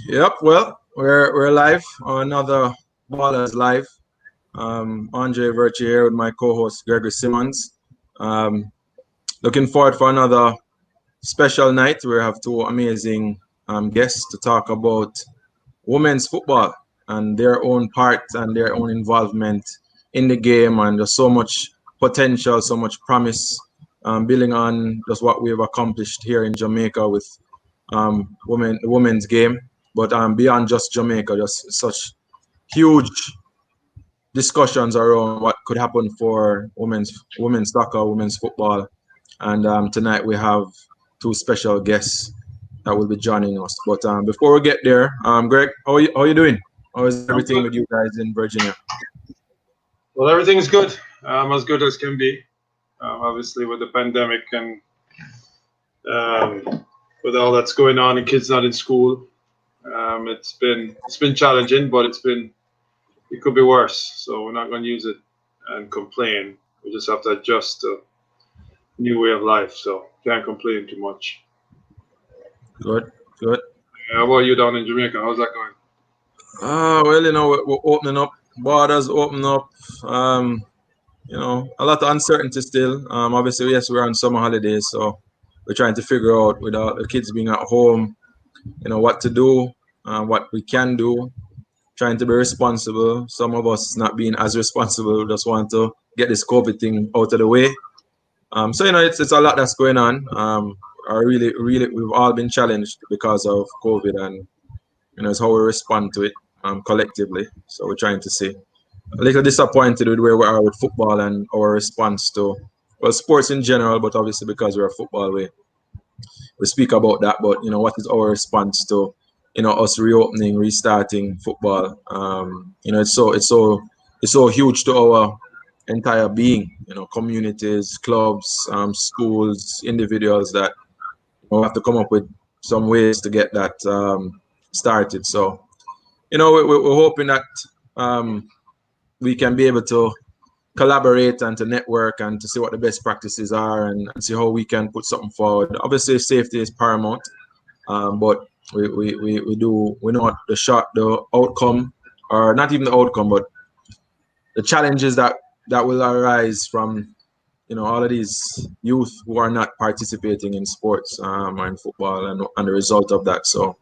Yep. Well, we're live on another Ballers Live. Andre Virtue here with my co-host Gregory Simmons. Um, Looking forward for another special night. We have two amazing guests to talk about women's football and their own part and their own involvement in the game, and there's so much potential, so much promise, building on just what we've accomplished here in Jamaica with the women's game. But beyond just Jamaica, just such huge discussions around what could happen for women's soccer, women's football. And tonight we have two special guests that will be joining us. But before we get there, Greg, how you doing? How is I'm everything good. with you guys in Virginia? Well, everything's good, as good as can be. Obviously, with the pandemic and with all that's going on and kids not in school, it's been challenging, but it could be worse. So we're not going to use it and complain. We just have to adjust to new way of life. So can't complain too much. Good, good. How about you down in Jamaica? How's that going? Well, we're opening up, borders open up. A lot of uncertainty still. Obviously, yes, we're on summer holidays, so we're trying to figure out with all the kids being at home, what to do, what we can do, trying to be responsible. Some of us not being as responsible, just want to get this COVID thing out of the way. So it's a lot that's going on. I really, we've all been challenged because of COVID, and it's how we respond to it collectively. So we're trying to see. A little disappointed with where we are with football and our response to sports in general, but obviously because we're a football, we speak about that. But what is our response to us reopening, restarting football? It's so huge to our entire being. Communities, clubs, schools, individuals that have to come up with some ways to get that started. So we're hoping that we can be able to collaborate and to network and to see what the best practices are, and see how we can put something forward. Obviously, safety is paramount, but we know the outcome, or not even the outcome, but the challenges that will arise from all of these youth who are not participating in sports or in football, and the result of that. So,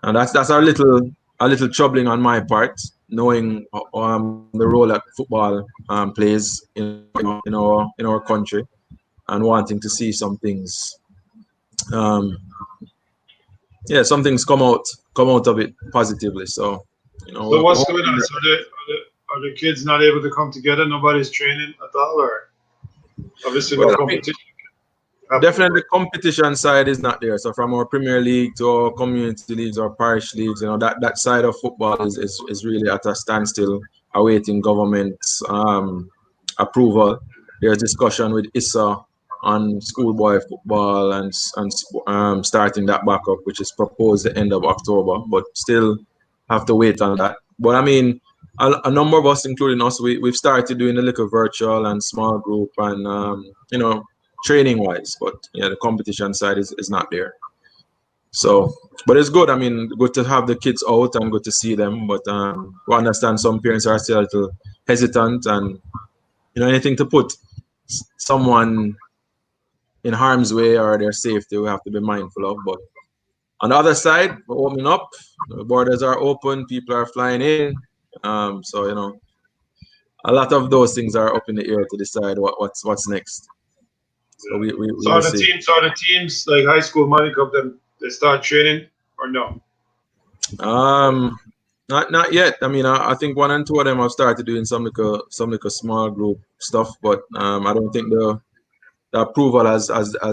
and that's a little troubling on my part, knowing the role that football plays in our country, and wanting to see some things, some things come out of it positively. So, So we're what's going hoping on? that So are the kids not able to come together? Nobody's training at all, or obviously no well, competition happening. definitely, the competition side is not there. So from our Premier League to our community leagues or parish leagues, that side of football is really at a standstill, awaiting government approval. There's discussion with ISA on schoolboy football, and starting that back up, which is proposed the end of October, but still have to wait on that. But I mean, a number of us, including us, we've started doing a little virtual and small group, and training wise, but yeah, the competition side is not there. So, but it's good. I mean, good to have the kids out and good to see them. But we understand some parents are still a little hesitant, and anything to put someone in harm's way or their safety, we have to be mindful of. But on the other side, we're opening up. The borders are open. People are flying in. So a lot of those things are up in the air to decide what's next. So Yeah. we So will are the see. teams, like high school money cup, them they start training or no? Um, not yet. I mean, I think one and two of them have started doing some like a small group stuff, but I don't think the approval has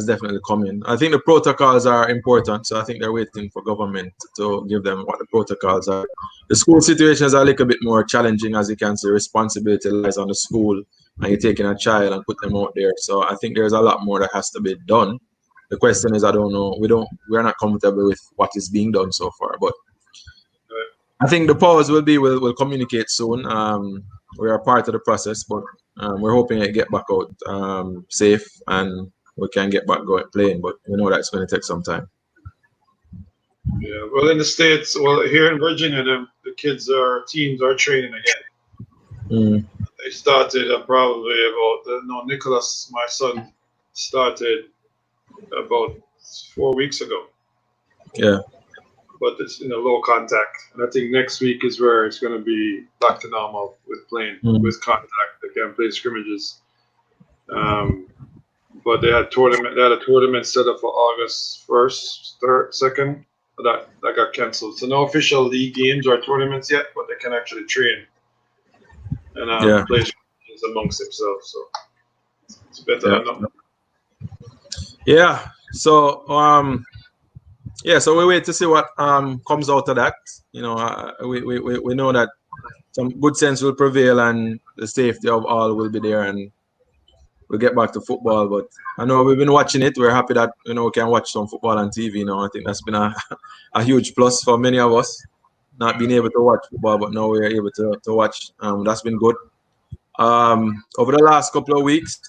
definitely come in. I think the protocols are important, so I think they're waiting for government to give them what the protocols are. The school situations are a little bit more challenging, as you can see. Responsibility lies on the school, and you're taking a child and put them out there. So I think there's a lot more that has to be done. The question is, I don't know. We're not comfortable with what is being done so far, but I think the powers will communicate soon. We are part of the process, but we're hoping it get back out safe, and we can get back going playing. But we know that it's going to take some time. Yeah. Well, in the States, well, here in Virginia, the teams are training again. Mm, They started probably about, no, Nicholas, my son, started about 4 weeks ago, yeah, but it's in a low contact. And I think next week is where it's going to be back to normal with playing mm, with contact. They can play scrimmages. Um, but they had tournament. They had a tournament set up for August 1st, 3rd, 2nd. But that got canceled. So no official league games or tournaments yet, but they can actually train and yeah, play scrimmages amongst themselves. So it's better yeah, than nothing. yeah. So yeah, so we wait to see what comes out of that. You know, we know that some good sense will prevail and the safety of all will be there, and we'll get back to football. But I know we've been watching it. We're happy that we can watch some football on TV. I think that's been a, a huge plus for many of us, not being able to watch football, but now we're able to watch. That's been good. Over the last couple of weeks,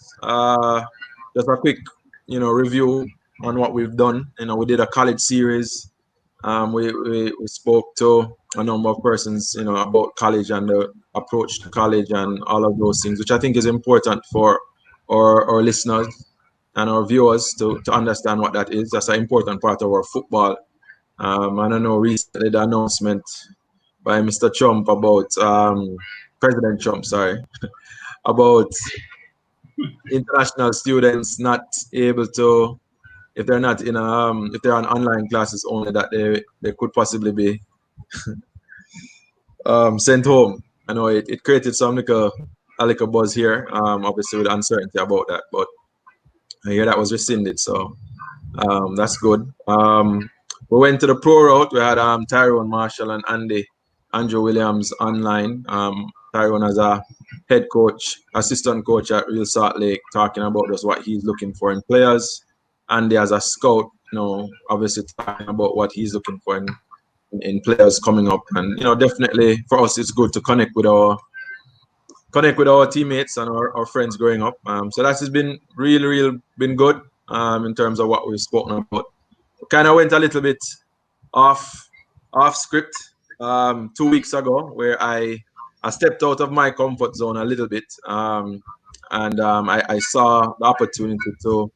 just a quick review on what we've done. We did a college series. We spoke to a number of persons, about college and the approach to college and all of those things, which I think is important for our listeners and our viewers to understand what that is. That's an important part of our football. And I know recently the announcement by Mr. Trump about President Trump, sorry, about international students not able to, if they're not in if they're on online classes only, that they could possibly be sent home. I know it created some a little buzz here, obviously with uncertainty about that, but I hear that was rescinded, so that's good. We went to the pro route. We had Tyrone Marshall and Andrew Williams online. Tyrone as a head coach, assistant coach at Real Salt Lake, talking about just what he's looking for in players. Andy as a scout, obviously talking about what he's looking for in players coming up. And definitely for us, it's good to connect with our teammates and our friends growing up. So that has been really been good in terms of what we've spoken about. Kind of went a little bit off script 2 weeks ago, where I stepped out of my comfort zone a little bit, and I saw the opportunity to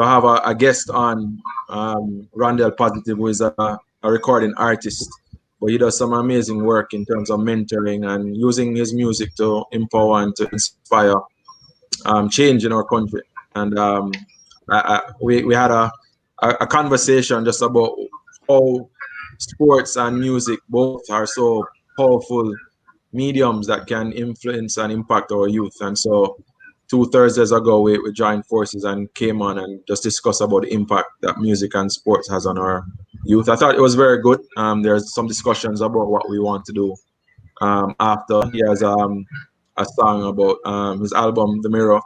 have a guest on, Rondell Positive, who is a recording artist, but he does some amazing work in terms of mentoring and using his music to empower and to inspire change in our country. And we had a conversation just about how sports and music both are so powerful mediums that can influence and impact our youth. And so 2 Thursdays ago, we joined forces and came on and just discussed about the impact that music and sports has on our youth. I thought it was very good. There's some discussions about what we want to do after. He has a song about his album, The Mirror,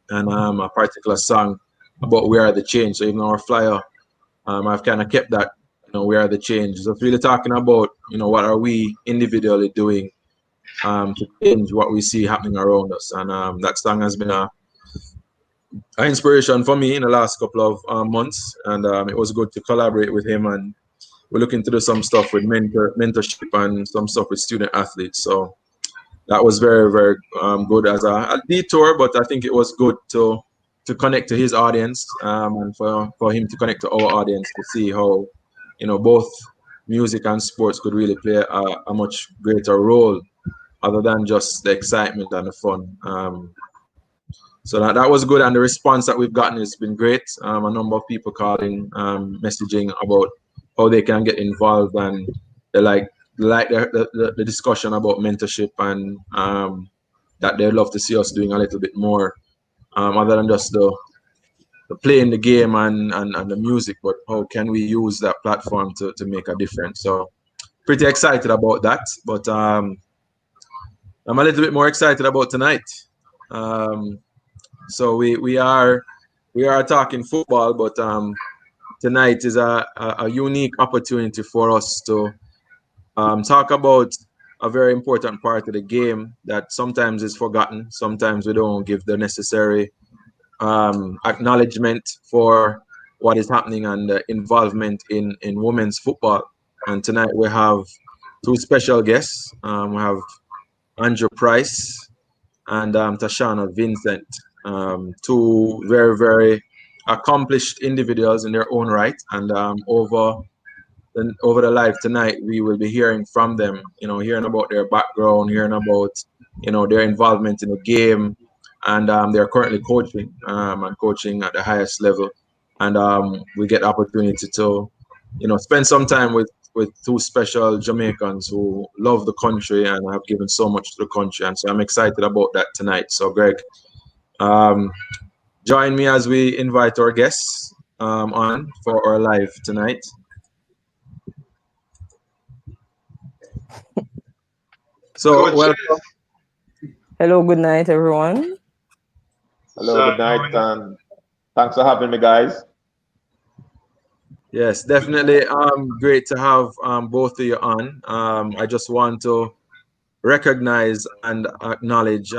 and a particular song about We Are the Change. So even our flyer, I've kind of kept that, We Are the Change. So it's really talking about, what are we individually doing to change what we see happening around us. And that song has been a inspiration for me in the last couple of months. And it was good to collaborate with him. And we're looking to do some stuff with mentorship and some stuff with student athletes. So that was very good as a detour, but I think it was good to connect to his audience, and for him to connect to our audience to see how both music and sports could really play a much greater role other than just the excitement and the fun. So that was good, and the response that we've gotten has been great. A number of people calling, messaging about how they can get involved, and they like the discussion about mentorship, and that they'd love to see us doing a little bit more, other than just the playing the game and the music, but how can we use that platform to make a difference? So pretty excited about that, but I'm a little bit more excited about tonight. So we are talking football, but tonight is a unique opportunity for us to talk about a very important part of the game that sometimes is forgotten. Sometimes we don't give the necessary acknowledgement for what is happening and the involvement in women's football. And tonight we have two special guests. We have Andrew Price and Tashana Vincent, two very, very accomplished individuals in their own right. And over the live tonight, we will be hearing from them, hearing about their background, hearing about, their involvement in the game. And they're currently coaching and coaching at the highest level. And we get the opportunity to, spend some time with two special Jamaicans who love the country and have given so much to the country. And so I'm excited about that tonight. So, Greg, join me as we invite our guests on for our live tonight. So, welcome. Hello, good night, everyone. Hello, good night, and thanks for having me, guys. Yes, definitely. Great to have both of you on. I just want to recognize and acknowledge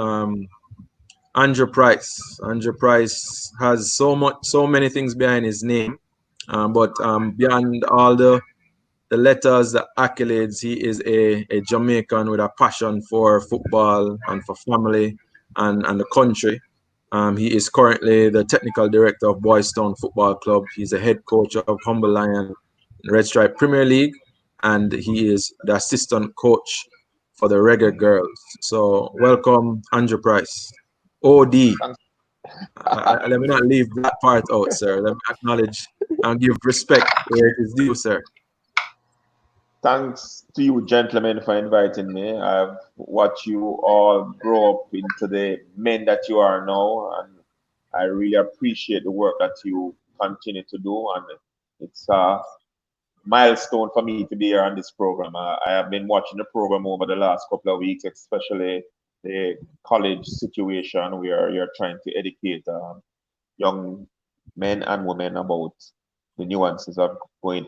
Andrew Price. Andrew Price has so many things behind his name, but beyond all the letters, the accolades, he is a Jamaican with a passion for football and for family and the country. He is currently the technical director of Boys Town Football Club. He's a head coach of Humble Lion Red Stripe Premier League, and he is the assistant coach for the Reggae Girls. So welcome, Andrew Price. OD. Let me not leave that part out, sir. Let me acknowledge and give respect where it is due, sir. Thanks to you, gentlemen, for inviting me. I've watched you all grow up into the men that you are now, and I really appreciate the work that you continue to do. And it's a milestone for me to be here on this program. I have been watching the program over the last couple of weeks, especially the college situation where you're trying to educate young men and women about the nuances of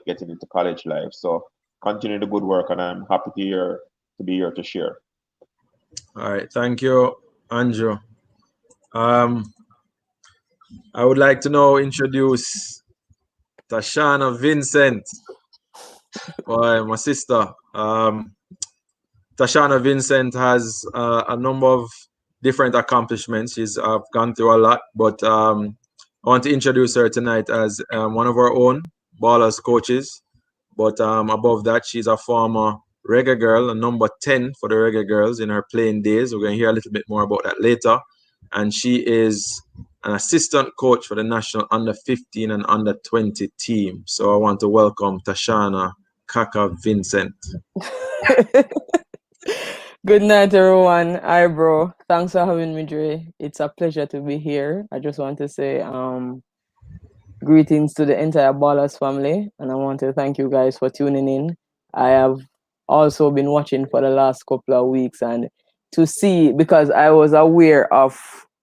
getting into college life. So continue the good work, and I'm happy to be here to share. All right, thank you, Andrew. I would like to now introduce Tashana Vincent, my sister. Tashana Vincent has a number of different accomplishments. She's gone through a lot, but I want to introduce her tonight as one of our own Ballers coaches. But above that, she's a former Reggae Girl, a number 10 for the Reggae Girls in her playing days. We're going to hear a little bit more about that later. And she is an assistant coach for the national under 15 and under 20 team. So I want to welcome Tashana Kaka Vincent. Good night, everyone. Hi, bro. Thanks for having me, Dre. It's a pleasure to be here. I just want to say greetings to the entire Ballers family, and I want to thank you guys for tuning in. I have also been watching for the last couple of weeks, and to see, because I was aware of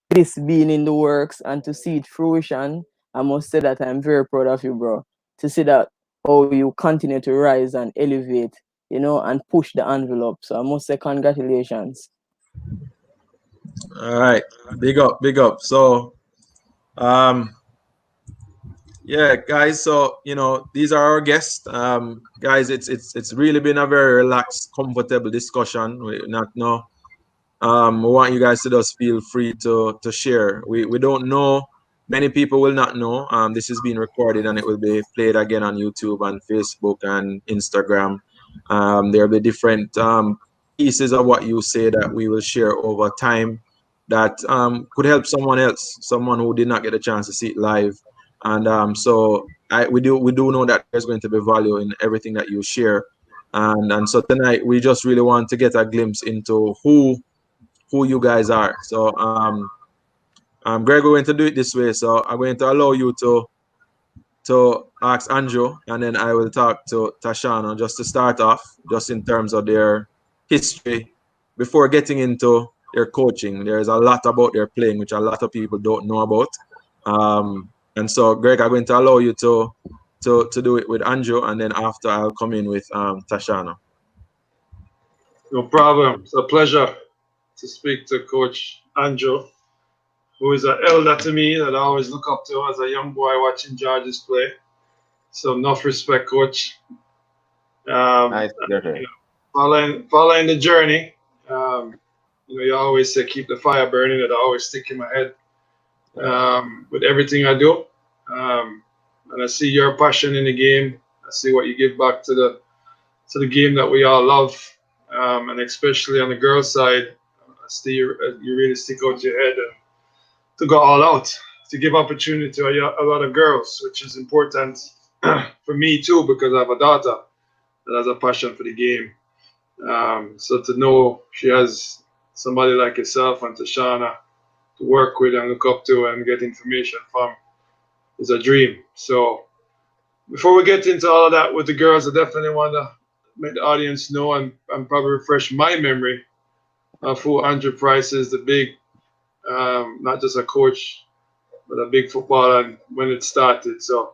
this being in the works and to see it fruition, I must say that I'm very proud of you, bro. To see that how you continue to rise and elevate, and push the envelope. So I must say congratulations. All right, big up, big up. So, yeah, guys. So these are our guests. Guys, it's really been a very relaxed, comfortable discussion. We want you guys to just feel free to share. We don't know. Many people will not know. This is being recorded and it will be played again on YouTube and Facebook and Instagram. There will be different pieces of what you say that we will share over time that could help someone else, someone who did not get a chance to see it live. And so we do know that there's going to be value in everything that you share. And so tonight we just really want to get a glimpse into who you guys are. So Greg, we're going to do it this way. So I'm going to allow you to ask Andrew, and then I will talk to Tashana just to start off, just in terms of their history before getting into their coaching. There's a lot about their playing, which a lot of people don't know about. And so, Greg, I'm going to allow you to do it with Andrew, and then after I'll come in with Tashana. No problem. It's a pleasure to speak to Coach Andrew. who is an elder to me that I always look up to as a young boy watching Georges play. So enough respect, coach. Nice to hear. You know, following the journey. You always say keep the fire burning. That I always stick in my head Yeah. with everything I do. Um, and I see your passion in the game. I see what you give back to the game that we all love, and especially on the girls' side. I see you really stick out your head and to go all out to give opportunity to a lot of girls, which is important for me too because I have a daughter that has a passion for the game. So to know she has somebody like yourself and Tashana to work with and look up to and get information from is a dream. So before we get into all of that with the girls, I definitely want to make the audience know and probably refresh my memory of who Andrew Price is, the big, not just a coach, but a big footballer and when it started. So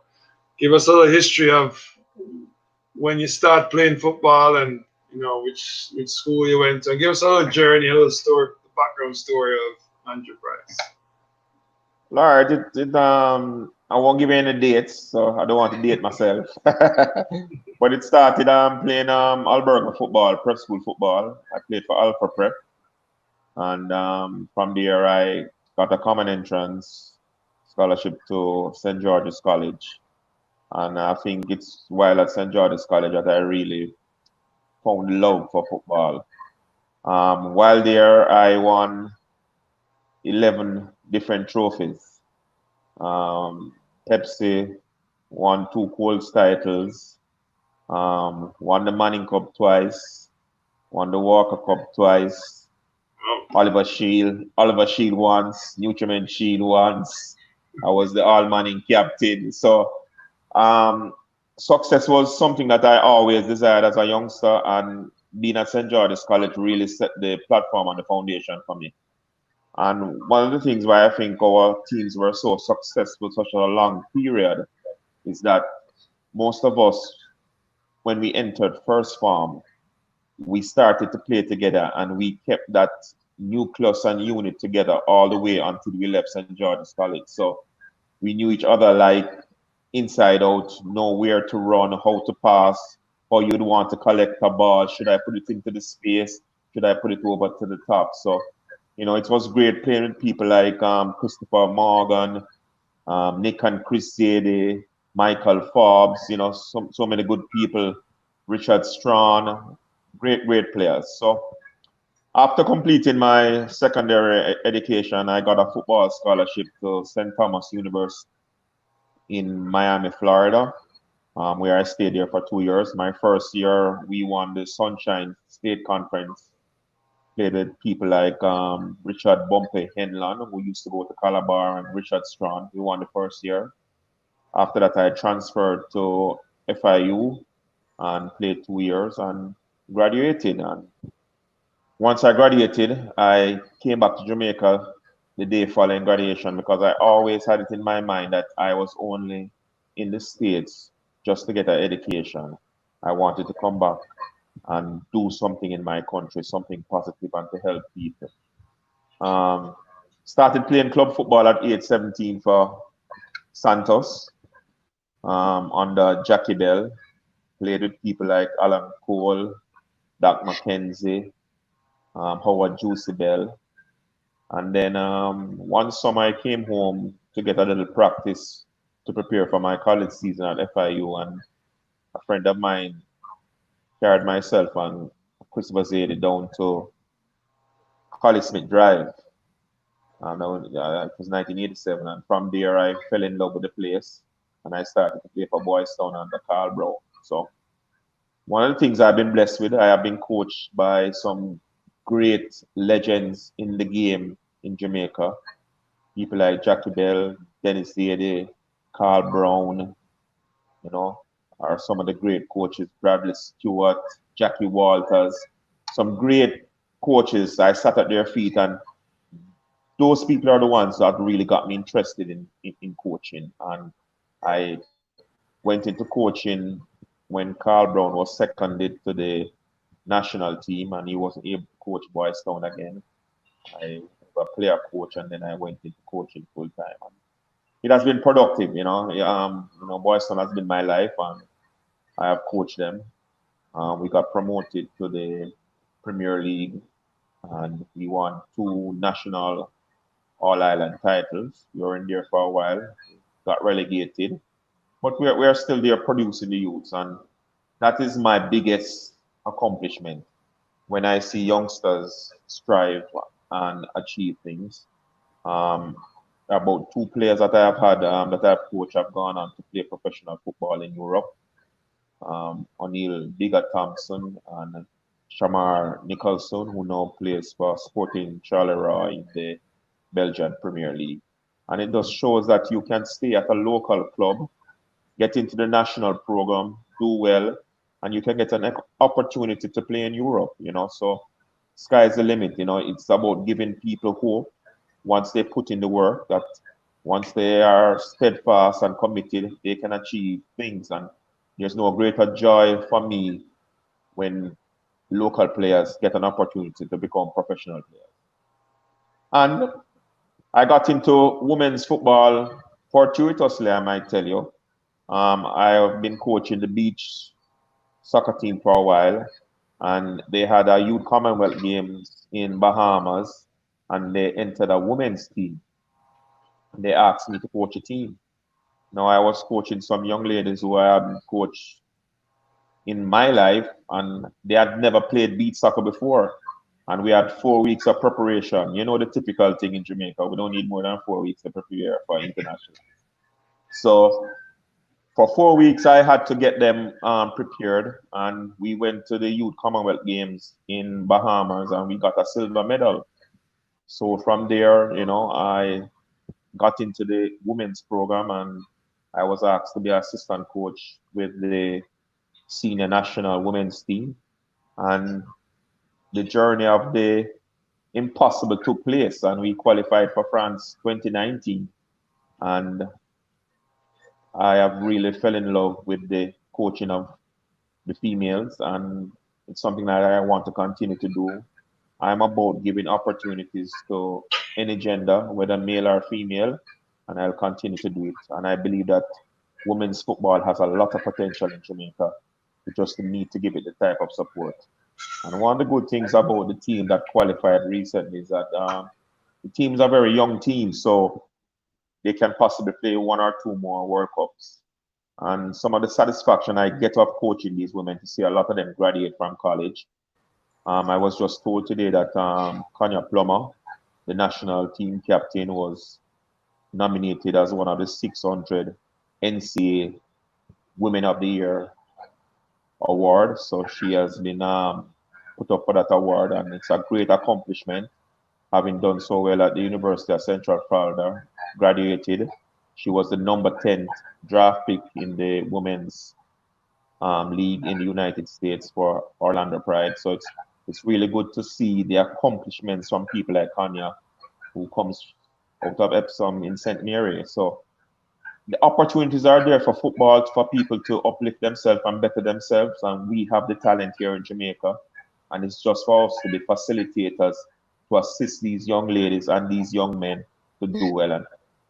give us a little history of when you start playing football and which school you went to. Give us a little journey, a little story, the background story of Andrew Price. Lord, I won't give you any dates, so I don't want to date myself. But it started playing Alberta football, prep school football. I played for Alpha Prep, and from there I got a common entrance scholarship to St. George's College. And I think it's while at St. George's College that I really found love for football. While there, I won 11 different trophies. Pepsi won 2 Colts titles, won the Manning Cup twice, won the Walker Cup twice, Oh, Oliver Shield once, Nutriment Shield once. I was the All Manning captain. So um, success was something that I always desired as a youngster, and being at St. George's College really set the platform and the foundation for me. And one of the things why I think our teams were so successful such a long period is that most of us, when we entered first form, we started to play together and we kept that nucleus and unit together all the way until we left St. George's College. So we knew each other like inside out, know where to run, how to pass, how you'd want to collect a ball. Should I put it into the space? Should I put it over to the top? So, it was great playing with people like Christopher Morgan, Nick and Chris Zade, Michael Forbes, so many good people, Richard Strawn, great players. So after completing my secondary education, I got a football scholarship to St. Thomas University in Miami, Florida, where I stayed there for 2 years. My first year, we won the Sunshine State Conference. Played with people like Richard Bumpy Henlon, who used to go to Calabar, and Richard Strawn. We won the first year. After that, I transferred to FIU and played 2 years and graduated. And once I graduated, I came back to Jamaica the day following graduation because I always had it in my mind that I was only in the States just to get an education. I wanted to come back and do something in my country, something positive and to help people. Um, Started playing club football at age 17 for Santos under Jackie Bell. Played with people like Alan Cole, Doc McKenzie, Howard Juicy Bell. And then one summer I came home to get a little practice to prepare for my college season at FIU. And a friend of mine carried myself and Christopher Zade down to Holly Smith Drive. It was 1987. And from there, I fell in love with the place. And I started to play for Boys Town under Carl Brown. So one of the things I've been blessed with, I have been coached by some great legends in the game in Jamaica. People like Jackie Bell, Dennis Zade, Carl Brown, are some of the great coaches, Bradley Stewart, Jackie Walters, some great coaches. I sat at their feet, and those people are the ones that really got me interested in coaching. And I went into coaching when Carl Brown was seconded to the national team and he wasn't able to coach Boys Town again. I a player coach, and then I went into coaching full time. And it has been productive, you know. Boyston has been my life, and I have coached them. We got promoted to the Premier League, and we won 2 national All-Ireland titles. We were in there for a while, got relegated, but we're still there producing the youths, and that is my biggest accomplishment. When I see youngsters strive and achieve things, um, about 2 players that I have had that I've coached have gone on to play professional football in Europe. O'Neill Digger Thompson and Shamar Nicholson, who now plays for Sporting Charleroi in the Belgian Premier League. And it just shows that you can stay at a local club, get into the national program, do well, and you can get an opportunity to play in Europe, you know. So sky's the limit, you know. It's about giving people hope once they put in the work, that once they are steadfast and committed, they can achieve things. And there's no greater joy for me when local players get an opportunity to become professional players. And I got into women's football fortuitously, I might tell you. I have been coaching the beach soccer team for a while, and they had a youth Commonwealth Games in Bahamas, and they entered a women's team. They asked me to coach a team. Now I was coaching some young ladies who I hadn't coached in my life, and they had never played beach soccer before. And we had 4 weeks of preparation. You know the typical thing in Jamaica. We don't need more than 4 weeks to prepare for international. So for 4 weeks, I had to get them prepared, and we went to the Youth Commonwealth Games in Bahamas, and we got a silver medal. So from there, you know, I got into the women's program, and I was asked to be assistant coach with the senior national women's team. And the journey of the impossible took place, and we qualified for France 2019. And I have really fell in love with the coaching of the females, and it's something that I want to continue to do. I'm about giving opportunities to any gender, whether male or female, and I'll continue to do it. And I believe that women's football has a lot of potential in Jamaica. We just need to give it the type of support. And one of the good things about the team that qualified recently is that the teams are very young teams, so they can possibly play 1 or 2 more World Cups. And some of the satisfaction I get of coaching these women to see a lot of them graduate from college. I was just told today that Kanya Plummer, the national team captain, was nominated as one of the 600 NCAA Women of the Year award. So she has been put up for that award, and it's a great accomplishment, having done so well at the University of Central Florida, graduated. She was the number 10th draft pick in the women's league in the United States for Orlando Pride. So it's really good to see the accomplishments from people like Kanya, who comes out of Epsom in St. Mary. So the opportunities are there for football, for people to uplift themselves and better themselves. And we have the talent here in Jamaica. And it's just for us to be facilitators to assist these young ladies and these young men to do well. And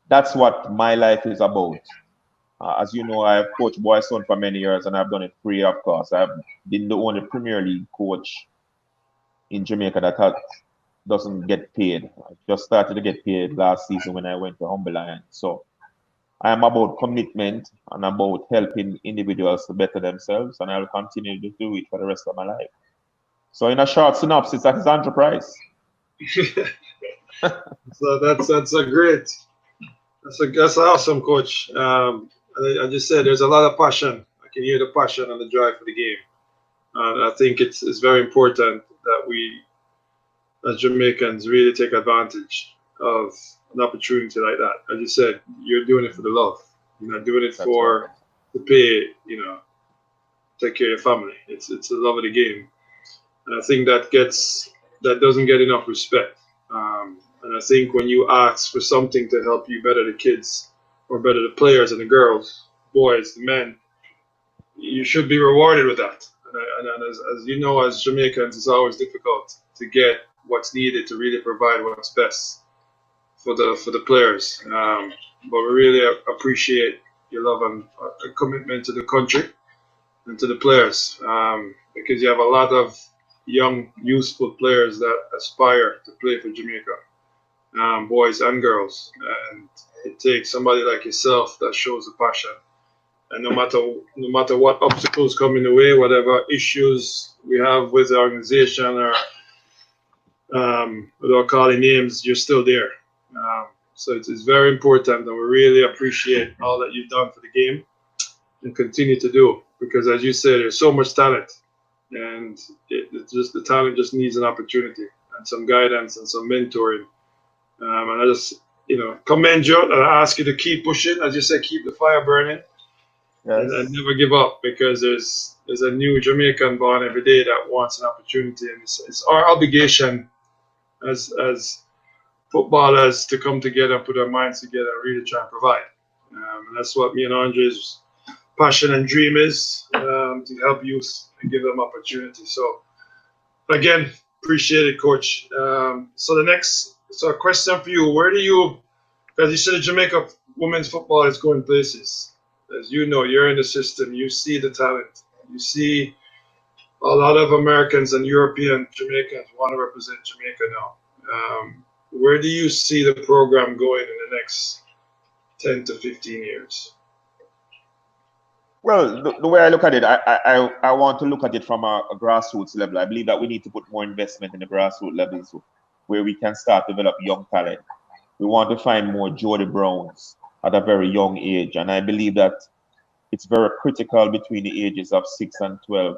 that's what my life is about. As you know, I've coached Boyston for many years, and I've done it free of cost. I've been the only Premier League coach in Jamaica that doesn't get paid. I just started to get paid last season when I went to Humble Lion. So I am about commitment and about helping individuals to better themselves, and I'll continue to do it for the rest of my life. So in a short synopsis, that is Andrew Price. So that's a great, that's awesome, Coach. I just said there's a lot of passion. I can hear the passion and the drive for the game. And I think it's very important that we, as Jamaicans, really take advantage of an opportunity like that. As you said, you're doing it for the love. You're not doing it for to pay, take care of your family. It's the love of the game. And I think that doesn't get enough respect. And I think when you ask for something to help you better the kids or better the players and the girls, boys, the men, you should be rewarded with that. And as you know, as Jamaicans, it's always difficult to get what's needed to really provide what's best for the players. But we really appreciate your love and commitment to the country and to the players, because you have a lot of young, useful players that aspire to play for Jamaica, boys and girls. And it takes somebody like yourself that shows the passion. And no matter what obstacles come in the way, whatever issues we have with the organization, or without calling names, you're still there. So it's very important, and we really appreciate all that you've done for the game and continue to do. Because as you said, there's so much talent, and the talent just needs an opportunity and some guidance and some mentoring. And I just commend you and I ask you to keep pushing, as you said, keep the fire burning. Yes. And never give up, because there's a new Jamaican born every day that wants an opportunity, and it's our obligation as footballers to come together and put our minds together and really try and provide. And that's what me and Andre's passion and dream is, to help youth and give them opportunity. So again, appreciate it, Coach. So a question for you: where do you, because you said Jamaica women's football is going places. As you know, you're in the system. You see the talent. You see a lot of Americans and European Jamaicans want to represent Jamaica now. Where do you see the program going in the next 10 to 15 years? Well, the way I look at it, I want to look at it from a grassroots level. I believe that we need to put more investment in the grassroots levels where we can start to develop young talent. We want to find more Jody Browns at a very young age. And I believe that it's very critical between the ages of 6 and 12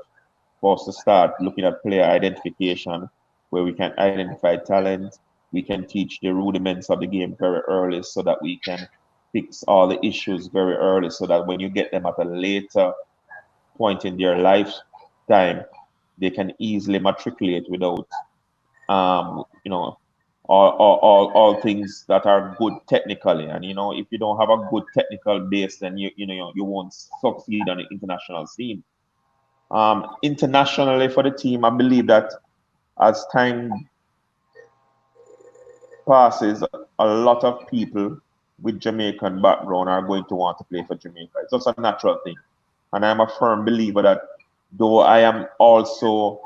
for us to start looking at player identification, where we can identify talent. We can teach the rudiments of the game very early so that we can fix all the issues very early, so that when you get them at a later point in their lifetime, they can easily matriculate without you know, all things that are good technically. And if you don't have a good technical base, then you won't succeed on the international scene. Internationally for the team, I believe that as time passes, a lot of people with Jamaican background are going to want to play for Jamaica. It's just a natural thing. And I'm a firm believer that, though I am also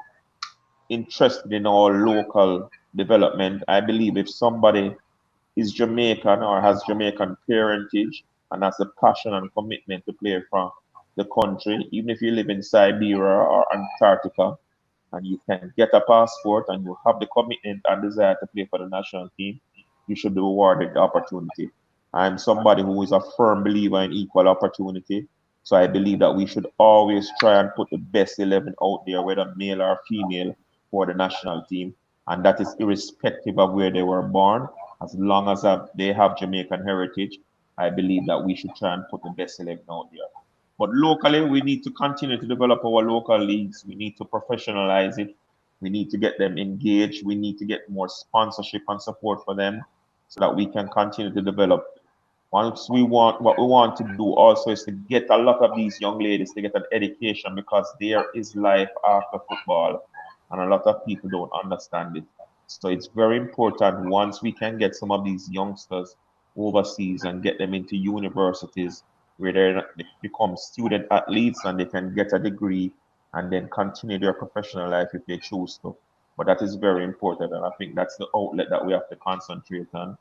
interested in our local development, I believe if somebody is Jamaican or has Jamaican parentage and has the passion and commitment to play for the country, even if you live in Siberia or Antarctica, and you can get a passport and you have the commitment and desire to play for the national team, you should be rewarded the opportunity. I'm somebody who is a firm believer in equal opportunity. So I believe that we should always try and put the best 11 out there, whether male or female, for the national team. And that is irrespective of where they were born. As long as they have Jamaican heritage, I believe that we should try and put the best 11 out there. But locally, we need to continue to develop our local leagues. We need to professionalize it. We need to get them engaged. We need to get more sponsorship and support for them so that we can continue to develop. What we want to do also is to get a lot of these young ladies to get an education, because there is life after football, and a lot of people don't understand it. So it's very important, once we can get some of these youngsters overseas and get them into universities where they become student athletes and they can get a degree and then continue their professional life if they choose to. But that is very important, and I think that's the outlet that we have to concentrate on.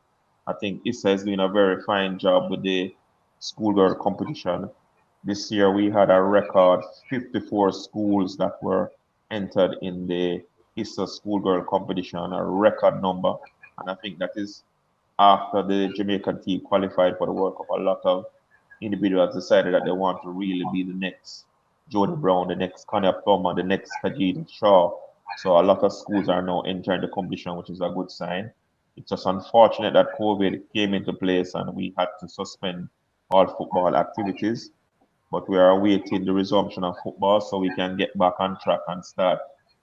I think Issa is doing a very fine job with the schoolgirl competition. This year we had a record 54 schools that were entered in the Issa schoolgirl competition, a record number. And I think that is after the Jamaican team qualified for the World Cup. A lot of individuals decided that they want to really be the next Jody Brown, the next Connie Plummer, the next Kajid Shaw. So a lot of schools are now entering the competition, which is a good sign. It's just unfortunate that COVID came into place and we had to suspend all football activities. But we are awaiting the resumption of football so we can get back on track and start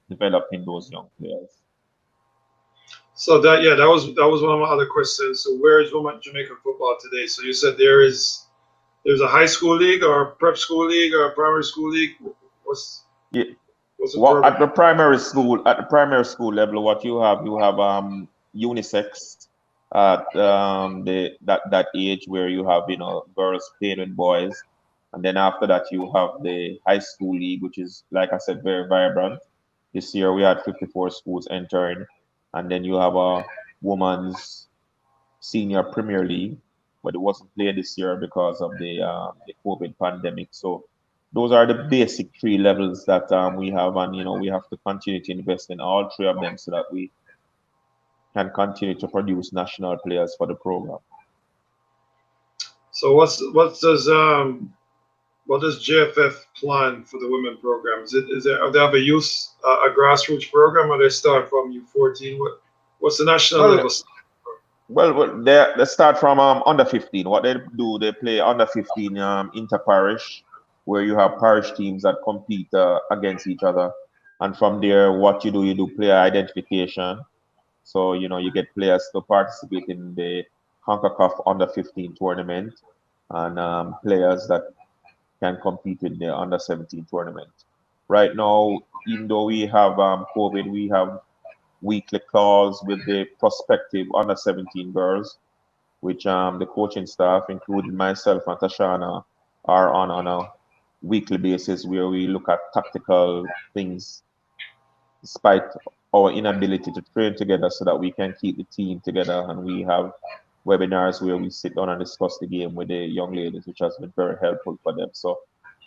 developing those young players. So that was one of my other questions. So where is women Jamaican football today? So you said there's a high school league or a prep school league or a primary school league. Yeah. What's the What program? at the primary school level, what you have unisex at that age where you have girls playing with boys, and then after that you have the high school league, which is, like I said, very vibrant. This year we had 54 schools entering, and then you have a women's senior Premier League, but it wasn't played this year because of the COVID pandemic. So those are the basic three levels that we have, and we have to continue to invest in all three of them so that we can continue to produce national players for the program. So what does JFF plan for the women program? Is there, they have a youth a grassroots program, or they start from U14? What's the national Well, level? they start from under 15. What they do, they play under 15 inter parish, where you have parish teams that compete against each other, and from there, what you do player identification. So you get players to participate in the CONCACAF under 15 tournament, and players that can compete in the under 17 tournament. Right now, even though we have COVID, we have weekly calls with the prospective under 17 girls, which the coaching staff, including myself and Tashana, are on a weekly basis, where we look at tactical things despite our inability to train together, so that we can keep the team together. And we have webinars where we sit down and discuss the game with the young ladies, which has been very helpful for them. So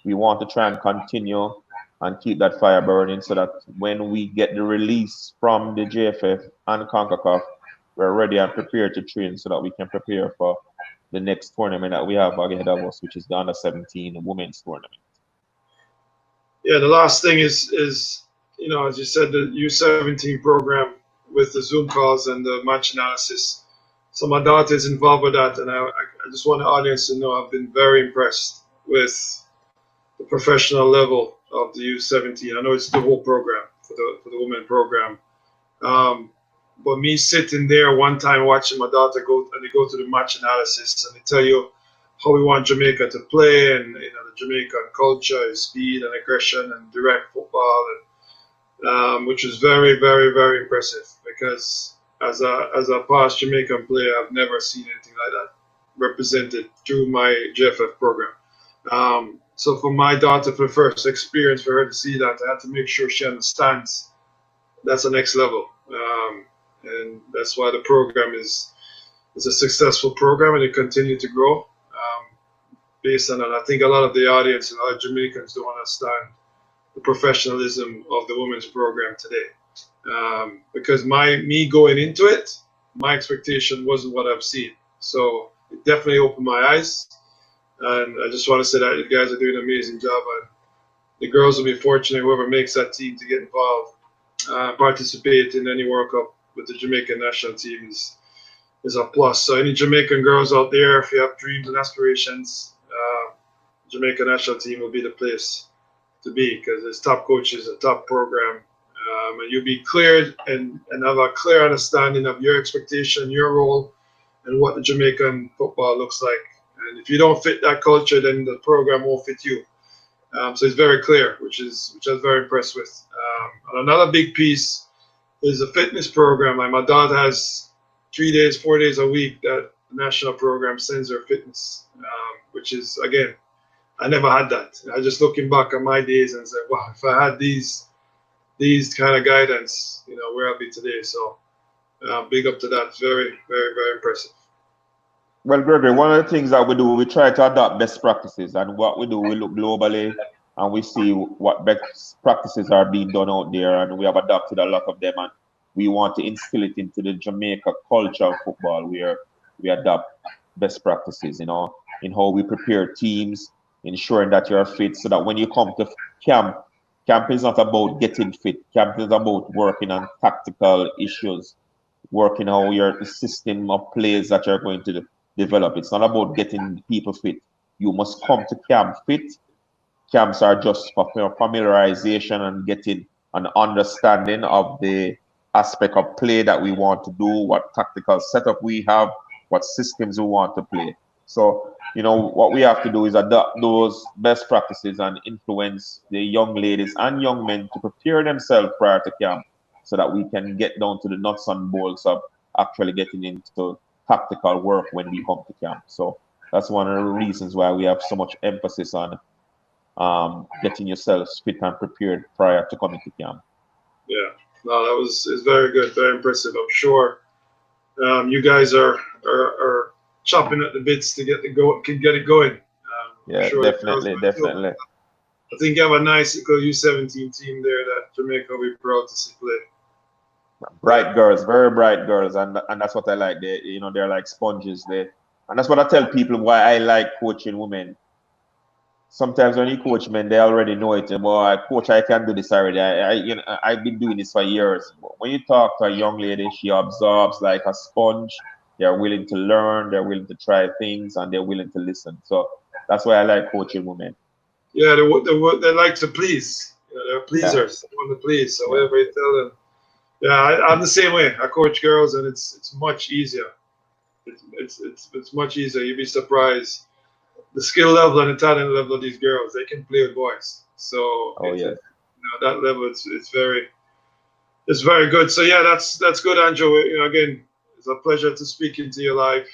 we want to try and continue and keep that fire burning, so that when we get the release from the JFF and CONCACAF, we're ready and prepared to train, so that we can prepare for the next tournament that we have ahead of us, which is the under 17 women's tournament. Yeah, the last thing is as you said, the U17 program with the Zoom calls and the match analysis. So my daughter is involved with that, and I just want the audience to know I've been very impressed with the professional level of the U17. I know it's the whole program for the women program, but me sitting there one time watching my daughter they go to the match analysis, and they tell you how we want Jamaica to play, and the Jamaican culture is speed and aggression and direct football, and which was very, very, very impressive, because as a past Jamaican player, I've never seen anything like that represented through my JFF program. So for my daughter, for the first experience, for her to see that, I had to make sure she understands that's the next level, and that's why the program is a successful program, and it continued to grow. Based on that, I think a lot of the audience and a lot of Jamaicans don't understand the professionalism of the women's program today, because me going into it, my expectation wasn't what I've seen. So it definitely opened my eyes, and I just want to say that you guys are doing an amazing job, and the girls will be fortunate, whoever makes that team, to get involved, participate in any World Cup with the Jamaican national team is a plus. So any Jamaican girls out there, if you have dreams and aspirations, Jamaican national team will be the place to be, because it's top coaches, a top program, and you'll be cleared and have a clear understanding of your expectation, your role, and what the Jamaican football looks like. And if you don't fit that culture, then the program won't fit you. So it's very clear, which I was very impressed with. And another big piece is the fitness program. Like, my daughter has 3 days, 4 days a week that the national program sends her fitness, which is, again, I never had that. I just looking back on my days and said, wow, if I had these kind of guidance, where I'll be today. So big up to that. It's very, very, very impressive. Well, Gregory, one of the things that we do, we try to adopt best practices. And what we do, we look globally and we see what best practices are being done out there. And we have adopted a lot of them. And we want to instill it into the Jamaica culture of football, where we adopt best practices, in how we prepare teams, ensuring that you're fit, so that when you come to camp is not about getting fit. Camp is about working on tactical issues, working how the system of plays that you're going to develop. It's not about getting people fit. You must come to camp fit. Camps are just for familiarization and getting an understanding of the aspect of play that we want to do, what tactical setup we have, what systems we want to play. So, what we have to do is adopt those best practices and influence the young ladies and young men to prepare themselves prior to camp so that we can get down to the nuts and bolts of actually getting into tactical work when we come to camp. So that's one of the reasons why we have so much emphasis on getting yourselves fit and prepared prior to coming to camp. Yeah, no, that was is very good, very impressive. I'm sure you guys are chopping at the bits to get it going. I'm Yeah, sure the girls definitely, will too. definitely. I think you have a nice little U17 team there that Jamaica will be proud to see play. Bright girls, very bright girls, and that's what I like. They're like sponges. And that's what I tell people why I like coaching women. Sometimes when you coach men, they already know it. Well, coach, I can do this already. I've been doing this for years. But when you talk to a young lady, she absorbs like a sponge. They're willing to learn. They're willing to try things, and they're willing to listen. So that's why I like coaching women. Yeah, they like to please. They're Yeah, pleasers. They want to please. So yeah. whatever you tell them. Yeah, I'm the same way. I coach girls, and it's much easier. It's much easier. You'd be surprised the skill level and the talent level of these girls. They can play with boys. So Oh yes. that level it's very good. So yeah, that's good, Andrew. Again, it's a pleasure to speak into your life,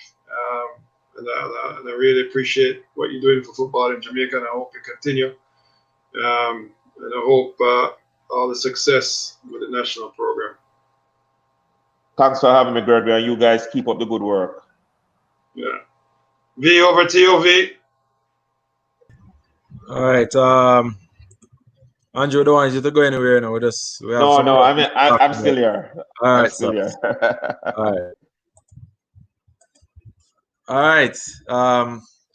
and I really appreciate what you're doing for football in Jamaica, and I hope you continue. And I hope all the success with the national program. Thanks for having me, Gregory. And you guys keep up the good work. Yeah. V, over to you, V. All right. Andrew, don't want you to go anywhere now. We have No, some no. work I mean, to talk I'm about. still here. All I'm right, still so here. all right. All right.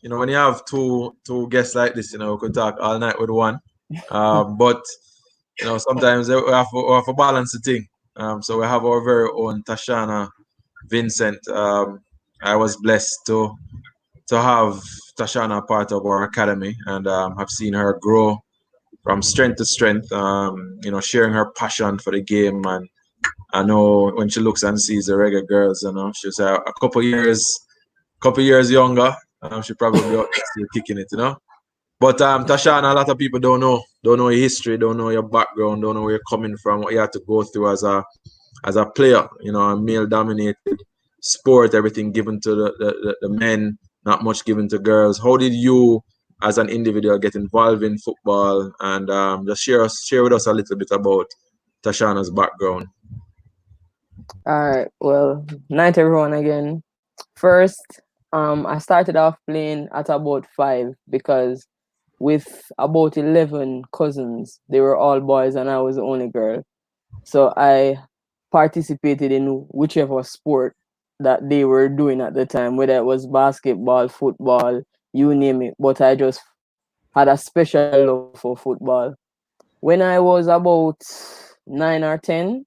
When you have two guests like this, we could talk all night with one. But sometimes we have to balance the thing. So we have our very own Tashana Vincent. I was blessed to have Tashana part of our academy, and have seen her grow from strength to strength. Sharing her passion for the game, and I know when she looks and sees the regular girls, she's a couple years younger. She probably be out there still kicking it. But Tashana, a lot of people don't know your history, don't know your background, don't know where you're coming from, what you had to go through as a player. A male-dominated sport, everything given to the men, not much given to girls. How did you, as an individual, get involved in football? And just share with us a little bit about Tashana's background. All right. Well, night everyone again. First, I started off playing at about 5 because with about 11 cousins, they were all boys and I was the only girl. So I participated in whichever sport that they were doing at the time, whether it was basketball, football, you name it. But I just had a special love for football. When I was about 9 or 10,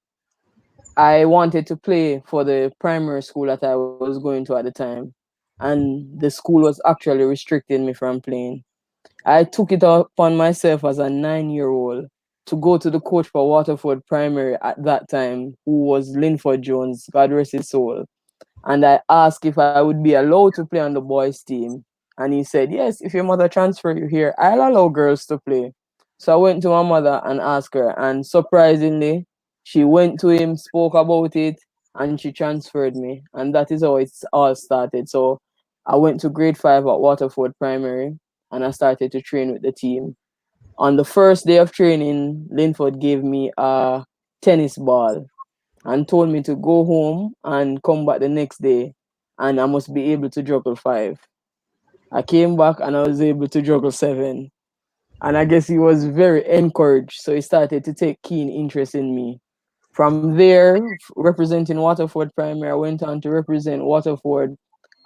I wanted to play for the primary school that I was going to at the time, and the school was actually restricting me from playing. I took it upon myself as a 9-year-old to go to the coach for Waterford Primary at that time, who was Linford Jones, God rest his soul. And I asked if I would be allowed to play on the boys' team. And he said, yes, if your mother transfer you here, I'll allow girls to play. So I went to my mother and asked her. And surprisingly, she went to him, spoke about it, and she transferred me. And that is how it's all started. So I went to grade 5 at Waterford Primary and I started to train with the team. On the first day of training, Linford gave me a tennis ball and told me to go home and come back the next day and I must be able to juggle 5. I came back and I was able to juggle 7. And I guess he was very encouraged. So he started to take keen interest in me. From there, representing Waterford Primary, I went on to represent Waterford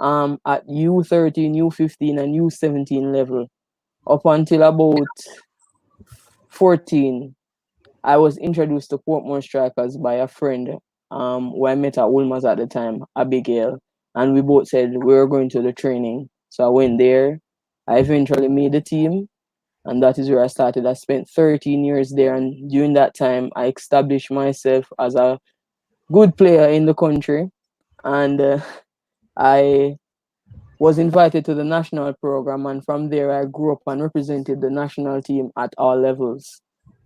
at U13, U15, and U17 level. Up until about 14, I was introduced to Portmore Strikers by a friend who I met at Wolmer's at the time, Abigail. And we both said we were going to the training. So I went there. I eventually made the team. And that is where I started. I spent 13 years there. And during that time, I established myself as a good player in the country. And I was invited to the national program, and from there I grew up and represented the national team at all levels.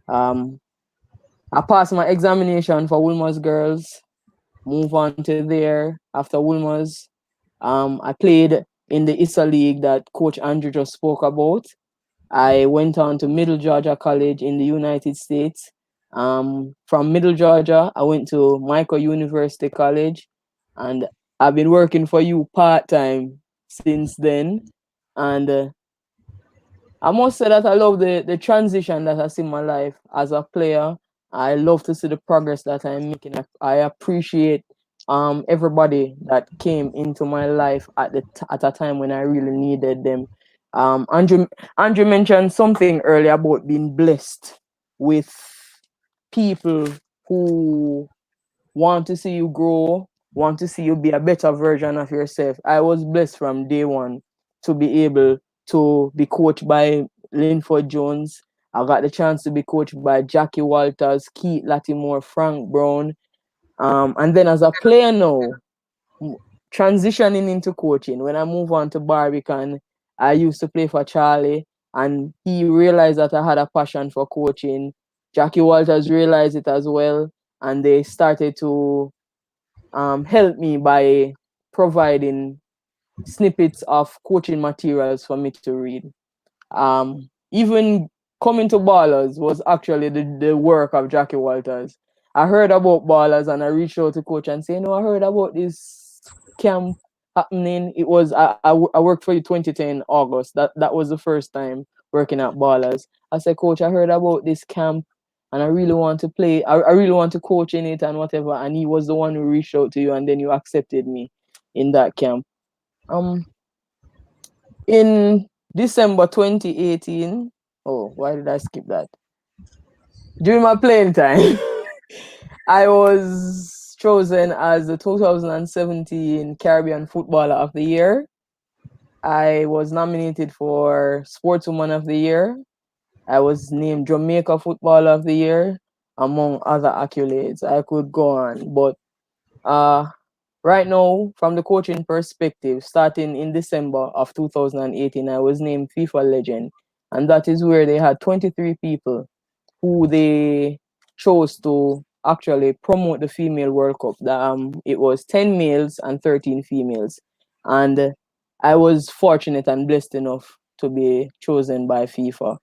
I passed my examination for Wilmers Girls, move on to there after Wilmers. I played in the ISA League that Coach Andrew just spoke about. I went on to Middle Georgia College in the United States. From Middle Georgia, I went to Michael University College, and I've been working for you part-time since then. And I must say that I love the transition that I see in my life as a player. I love to see the progress that I'm making. I appreciate everybody that came into my life at a time when I really needed them. Andrew mentioned something earlier about being blessed with people who want to see you grow, want to see you be a better version of yourself. I was blessed from day one to be able to be coached by Linford Jones. I got the chance to be coached by Jackie Walters, Keith Latimore, Frank Brown. And then as a player now, transitioning into coaching, when I move on to Barbican, I used to play for Charlie, and he realized that I had a passion for coaching. Jackie Walters realized it as well, and they started to help me by providing snippets of coaching materials for me to read. Even coming to Ballers was actually the work of Jackie Walters. I heard about Ballers and I reached out to coach and say, I heard about this camp happening. It was I worked for you 2010 August. That was the first time working at Ballers. I said, coach, I heard about this camp and I really want to play. I really want to coach in it and whatever. And he was the one who reached out to you, and then you accepted me in that camp. In December 2018, why did I skip that? During my playing time, I was chosen as the 2017 Caribbean Footballer of the Year. I was nominated for Sportswoman of the Year. I was named Jamaica Footballer of the Year, among other accolades. I could go on, but right now, from the coaching perspective, starting in December of 2018, I was named FIFA Legend. And that is where they had 23 people who they chose to actually promote the Female World Cup. It was 10 males and 13 females. And I was fortunate and blessed enough to be chosen by FIFA.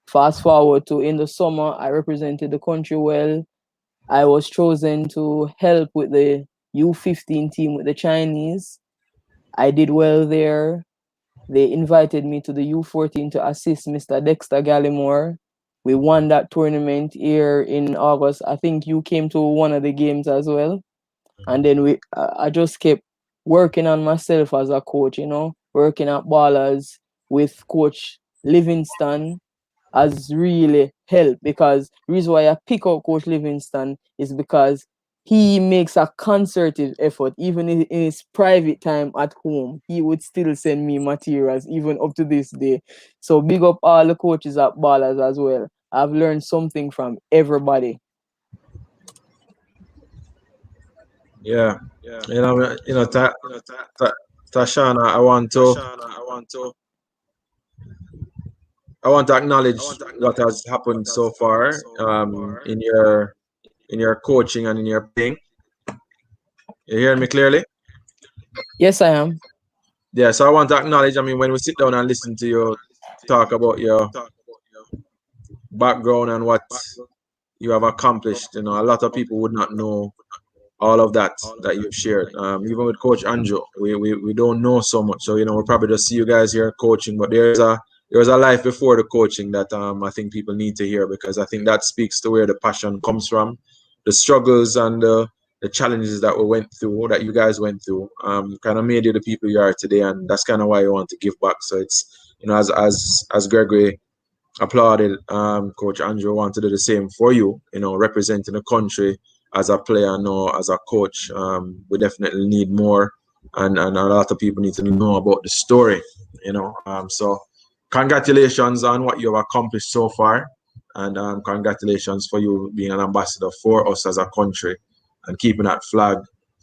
Fast forward to in the summer, I represented the country well. I was chosen to help with the U15 team with the Chinese. I did well there. They invited me to the U14 to assist Mr. Dexter Gallimore. We won that tournament here in August. I think you came to one of the games as well. And then I just kept working on myself as a coach, working at Ballers with Coach Livingston has really helped, because the reason why I pick out Coach Livingston is because he makes a concerted effort. Even in his private time at home, he would still send me materials even up to this day. So big up all the coaches at Ballers as well. I've learned something from everybody. Yeah. Tashana, I want to acknowledge what has happened so far in your coaching and in your playing. You hear me clearly? Yes, I am. Yeah, so I want to acknowledge, when we sit down and listen to you talk about your background and what you have accomplished, a lot of people would not know all of that you've shared. Even with Coach Andrew, we don't know so much. So, we'll probably just see you guys here coaching, but there's a life before the coaching that I think people need to hear, because I think that speaks to where the passion comes from, the struggles and the challenges that that you guys went through, kind of made you the people you are today, and that's kind of why you want to give back. So it's, as Gregory applauded, Coach Andrew wanted to do the same for you, representing the country as a player, as a coach. We definitely need more, and a lot of people need to know about the story, so congratulations on what you've accomplished so far, and congratulations for you being an ambassador for us as a country and keeping that flag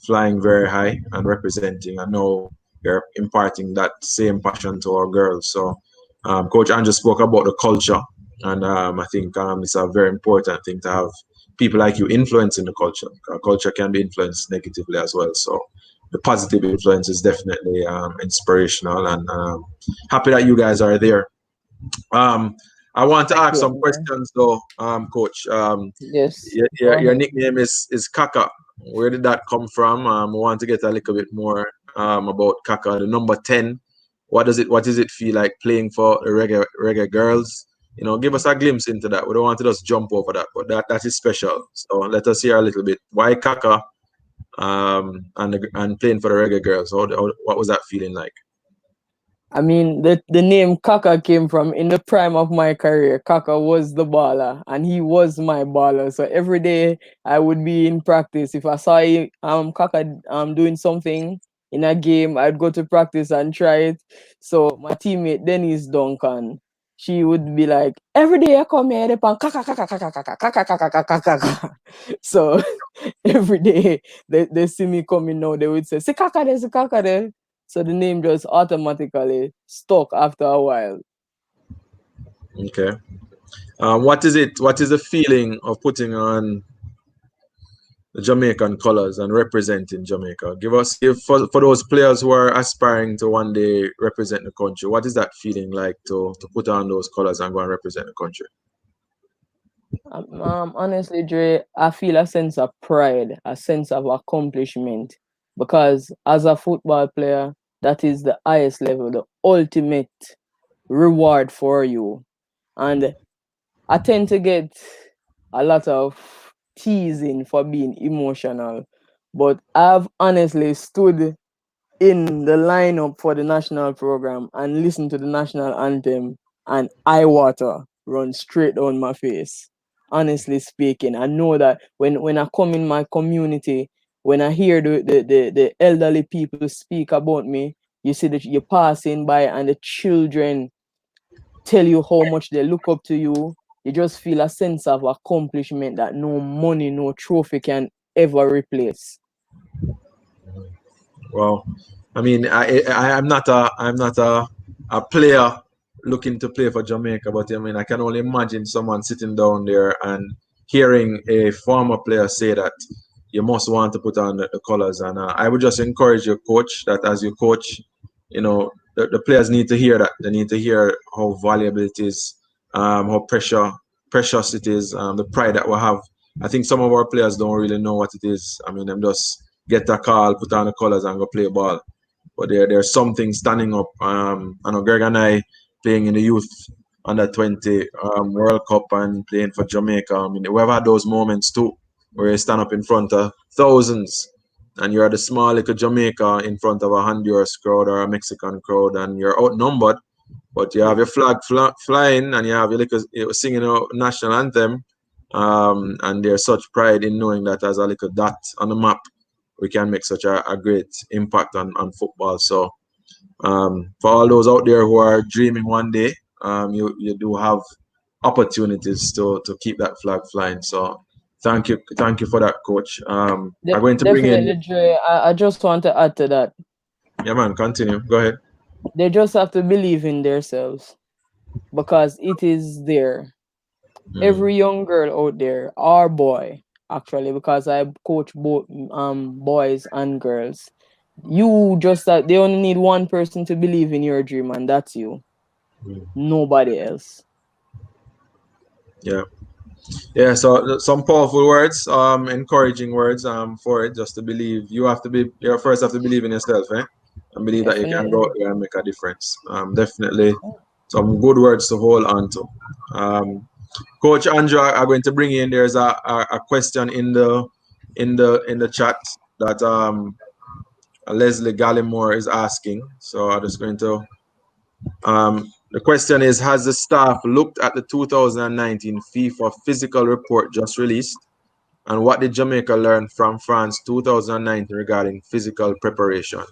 flying very high and representing. I know we're imparting that same passion to our girls. So Coach Andrew spoke about the culture, and I think it's a very important thing to have people like you influencing the culture. Culture can be influenced negatively as well. So the positive influence is definitely inspirational, and happy that you guys are there. I want to ask some questions though, Coach. Yes. Your nickname is Kaka. Where did that come from? I want to get a little bit more about Kaka, the number 10. What does it feel like playing for the reggae girls? Give us a glimpse into that. We don't want to just jump over that, but that is special. So let us hear a little bit. Why Kaka? And playing for the reggae girls. What was that feeling like? I mean, the name Kaka came from in the prime of my career. Kaka was the baller, and he was my baller. So every day I would be in practice. If I saw Kaka doing something in a game, I'd go to practice and try it. So my teammate Denise Duncan, she would be like, every day I come here, they pan Kaka Kaka Kaka Kaka Kaka Kaka Kaka Kaka. So every day they see me coming now, they would say, "See Kaka there, see Kaka there." So the name just automatically stuck after a while. Okay. What is it? What is the feeling of putting on the Jamaican colors and representing Jamaica? Give for those players who are aspiring to one day represent the country. What is that feeling like to put on those colors and go and represent the country? Honestly, Dre, I feel a sense of pride, a sense of accomplishment, because as a football player, that is the highest level, the ultimate reward for you. And I tend to get a lot of teasing for being emotional, but I've honestly stood in the lineup for the national program and listened to the national anthem, and eye water runs straight down my face. Honestly speaking, I know that when I come in my community, when I hear the elderly people speak about me, you see that you're passing by and the children tell you how much they look up to you. You just feel a sense of accomplishment that no money, no trophy can ever replace. Well, I mean, I'm not a player looking to play for Jamaica, but I mean, I can only imagine someone sitting down there and hearing a former player say that you must want to put on the colors. And I would just encourage your coach that as you coach, the players need to hear that. They need to hear how valuable it is, how precious it is, the pride that we have. I think some of our players don't really know what it is. I mean, them just get a call, put on the colors, and go play ball. But there's something standing up. I know Greg and I playing in the youth under 20 World Cup and playing for Jamaica. I mean, we've had those moments too, where you stand up in front of thousands, and you're the small little Jamaica in front of a Honduras crowd or a Mexican crowd, and you're outnumbered. But you have your flag flying, and you have your little singing a national anthem, and there's such pride in knowing that as a little dot on the map, we can make such a great impact on football. So for all those out there who are dreaming one day, you do have opportunities to keep that flag flying. So thank you for that, Coach. I'm going to bring in. Dre, I just want to add to that. Yeah, man, continue. Go ahead. They just have to believe in themselves because it is there. Every young girl out there, or boy, actually, because I coach both boys and girls. You just they only need one person to believe in your dream, and that's you. Nobody else. Yeah, so some powerful words, encouraging words for it, just to believe. You first have to believe in yourself, and believe that you can go out there and make a difference. Definitely some good words to hold on to. Coach Andrew, I'm going to bring you in. There's a question in the chat that Leslie Gallimore is asking. So I'm just going to the question is, has the staff looked at the 2019 FIFA physical report just released? And what did Jamaica learn from France 2019 regarding physical preparation?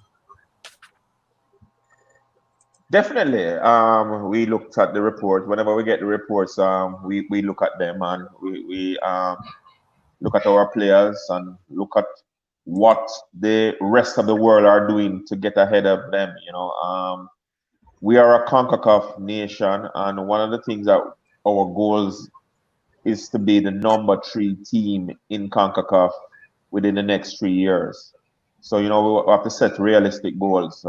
Definitely. We looked at the report. Whenever we get the reports, we look at them and we look at our players and look at what the rest of the world are doing to get ahead of them. We are a CONCACAF nation, and one of the things that our goals is to be the number 3 team in CONCACAF within the next 3 years. So, we have to set realistic goals.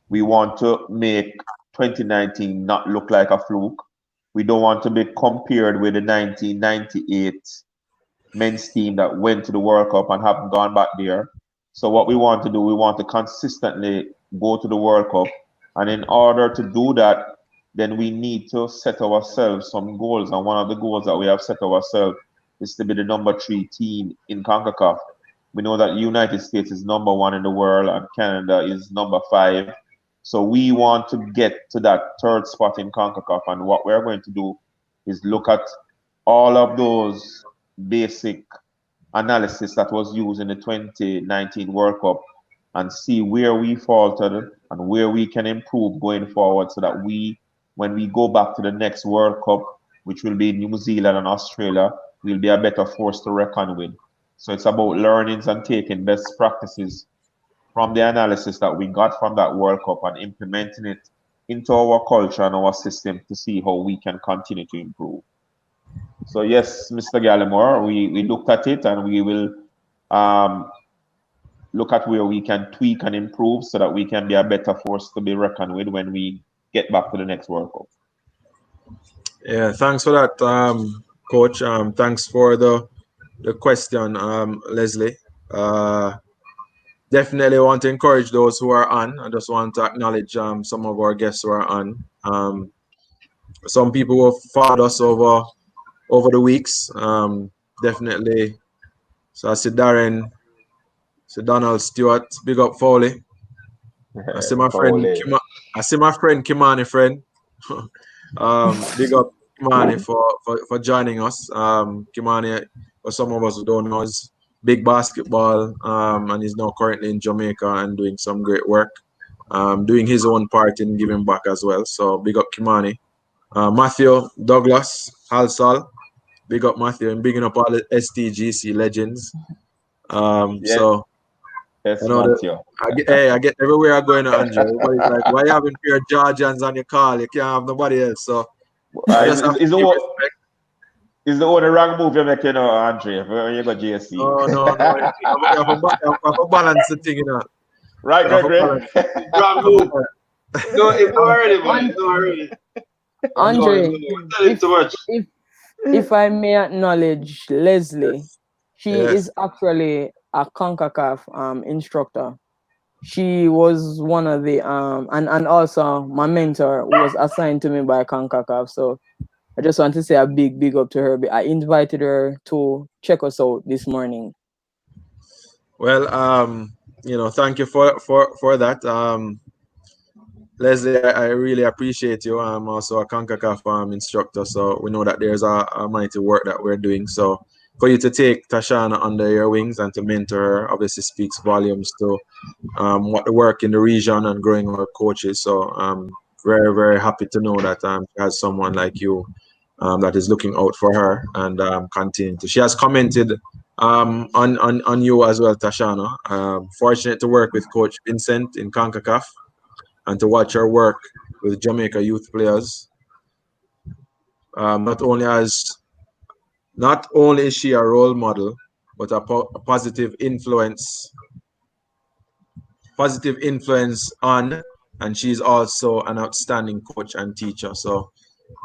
We want to make 2019 not look like a fluke. We don't want to be compared with the 1998 men's team that went to the World Cup and haven't gone back there. So what we want to do, we want to consistently go to the World Cup. And in order to do that, then we need to set ourselves some goals. And one of the goals that we have set ourselves is to be the number 3 team in CONCACAF. We know that the United States is number 1 in the world and Canada is number 5. So we want to get to that 3rd spot in CONCACAF. And what we're going to do is look at all of those basic analysis that was used in the 2019 World Cup and see where we faltered and where we can improve going forward, so that when we go back to the next World Cup, which will be New Zealand and Australia, we'll be a better force to reckon with. So it's about learnings and taking best practices from the analysis that we got from that World Cup and implementing it into our culture and our system to see how we can continue to improve. So yes, Mr. Gallimore, we looked at it, and we will look at where we can tweak and improve so that we can be a better force to be reckoned with when we get back to the next World Cup. Yeah, thanks for that, Coach. Thanks for the question, Leslie. Definitely want to encourage those who are on. I just want to acknowledge some of our guests who are on. Some people who have followed us over the weeks. Definitely. So I see Darren, see Donald Stewart, big up Foley. I see my friend Kimani friend. Big up Kimani for joining us. Kimani, for some of us who don't know, is big basketball, and he's now currently in Jamaica and doing some great work. Doing his own part in giving back as well. So big up Kimani. Matthew Douglas Halsall, big up Matthew, and bigging up all the STGC legends. So yes, I know Matthew. I get everywhere I go in, Andrew. Everybody's like, why you having pure Georgians on your call? You can't have nobody else. So is the only wrong move you make, Andre, when you go JC? No. You have to balance the thing, Right, Gregory? Wrong move. No, it's already, man. It's already. Andre, Too much. if I may acknowledge Leslie, she Yes. is actually a CONCACAF instructor. She was one of the and also my mentor who was assigned to me by CONCACAF. So I just want to say a big up to her. I invited her to check us out this morning. Well, thank you for that. Leslie, I really appreciate you. I'm also a CONCACAF instructor, so we know that there's a mighty work that we're doing. So for you to take Tashana under your wings and to mentor her obviously speaks volumes to what the work in the region and growing our coaches. So I'm very, very happy to know that she has someone like you that is looking out for her and continue to. She has commented on you as well, Tashana. Fortunate to work with Coach Vincent in CONCACAF and to watch her work with Jamaica youth players. Not only is she a role model, but a positive influence on, and she's also an outstanding coach and teacher. So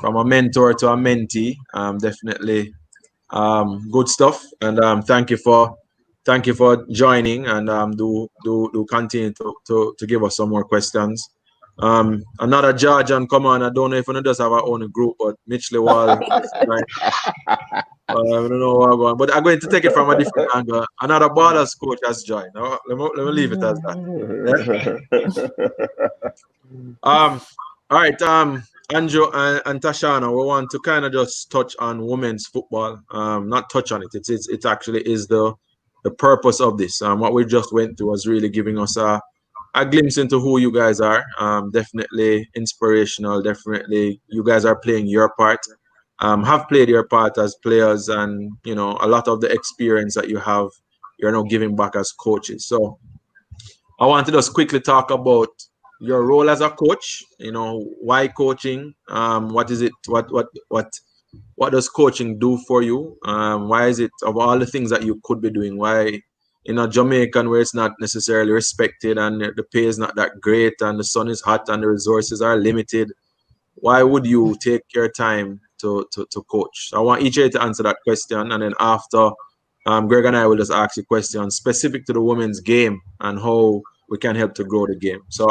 from a mentor to a mentee, definitely good stuff. And thank you for joining, and do continue to give us some more questions. Another Georgian, come on. I don't know if we just have our own group, but Mitch Lewall, right? I don't know what I'm going, but I'm going to take it from a different angle. Another Ballers coach has joined. Let me leave it as that. All right, Andrew and Tashana, we want to kind of just touch on women's football. Not touch on it. It actually is the purpose of this. What we just went through was really giving us a glimpse into who you guys are. Definitely inspirational. Definitely, you guys are playing your part. Have played your part as players, and a lot of the experience that you have you're now giving back as coaches. So I want to just quickly talk about your role as a coach. Why coaching? What is it? What does coaching do for you? Why is it, of all the things that you could be doing, why in a Jamaican where it's not necessarily respected and the pay is not that great and the sun is hot and the resources are limited, why would you take your time to coach? So I want each of you to answer that question, and then after, Greg and I will just ask you questions specific to the women's game and how we can help to grow the game. So,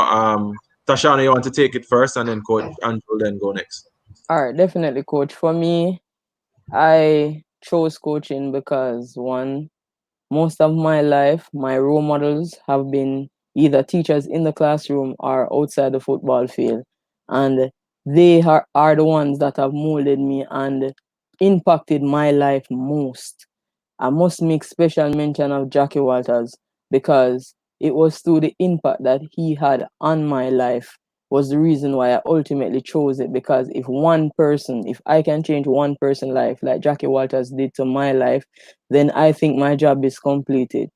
Tashana, you want to take it first, and then Coach Andrew will then go next. All right, definitely, coach. For me, I chose coaching because one, most of my life, my role models have been either teachers in the classroom or outside the football field. And they are the ones that have molded me and impacted my life most. I must make special mention of Jackie Walters because it was through the impact that he had on my life was the reason why I ultimately chose it. Because if I can change one person's life like Jackie Walters did to my life, then I think my job is completed.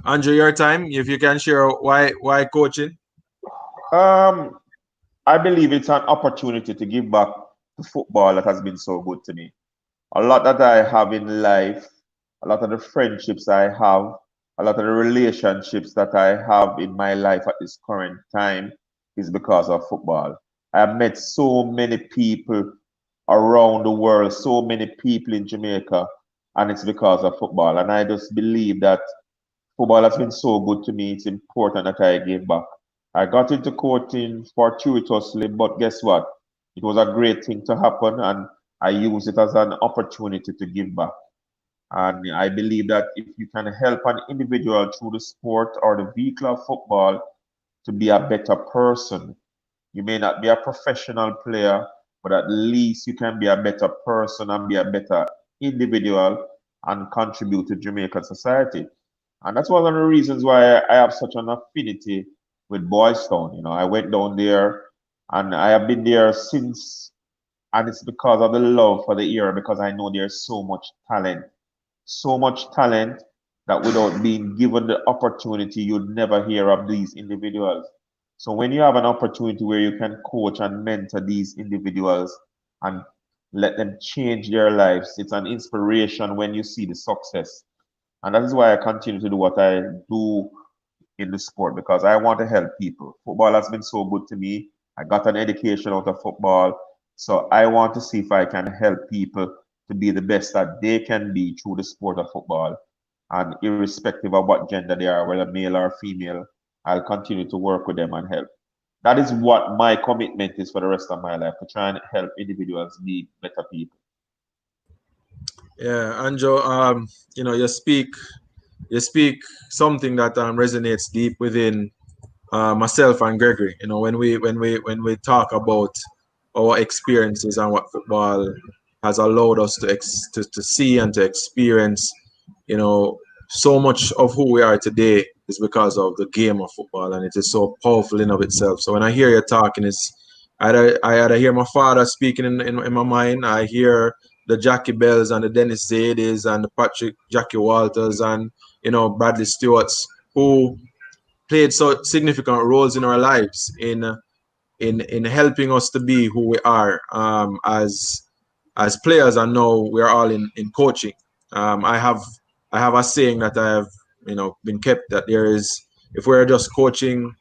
Andrew, your time, if you can share why coaching. Um, I believe it's an opportunity to give back to football that has been so good to me. A lot that I have in life, a lot of the friendships I have, a lot of the relationships that I have in my life at this current time is because of football. I've met so many people around the world, so many people in Jamaica, and it's because of football. And I just believe that football has been so good to me, it's important that I give back. I got into coaching fortuitously, but guess what? It was a great thing to happen, and I use it as an opportunity to give back. And I believe that if you can help an individual through the sport or the vehicle of football to be a better person, you may not be a professional player, but at least you can be a better person and be a better individual and contribute to Jamaican society. And that's one of the reasons why I have such an affinity with Boys Town. I went down there and I have been there since, and it's because of the love for the area, because I know there's so much talent that without being given the opportunity, you'd never hear of these individuals. So when you have an opportunity where you can coach and mentor these individuals and let them change their lives, it's an inspiration when you see the success. And that is why I continue to do what I do in the sport, because I want to help people. Football has been so good to me. I got an education out of football. So I want to see if I can help people to be the best that they can be through the sport of football. And irrespective of what gender they are, whether male or female, I'll continue to work with them and help. That is what my commitment is for the rest of my life, to try and help individuals be better people. Yeah, Andrew, you speak something that resonates deep within myself and Gregory. When we talk about our experiences and what football has allowed us to see and to experience, you know, so much of who we are today is because of the game of football, and it is so powerful in of itself. So when I hear you talking, I either hear my father speaking in my mind. I hear the Jackie Bells and the Dennis Zaides and the Patrick Jackie Walters and Bradley Stewarts, who played so significant roles in our lives in helping us to be who we are as players, and now we're all in coaching. I have a saying that I have been kept, that there is, if we're just coaching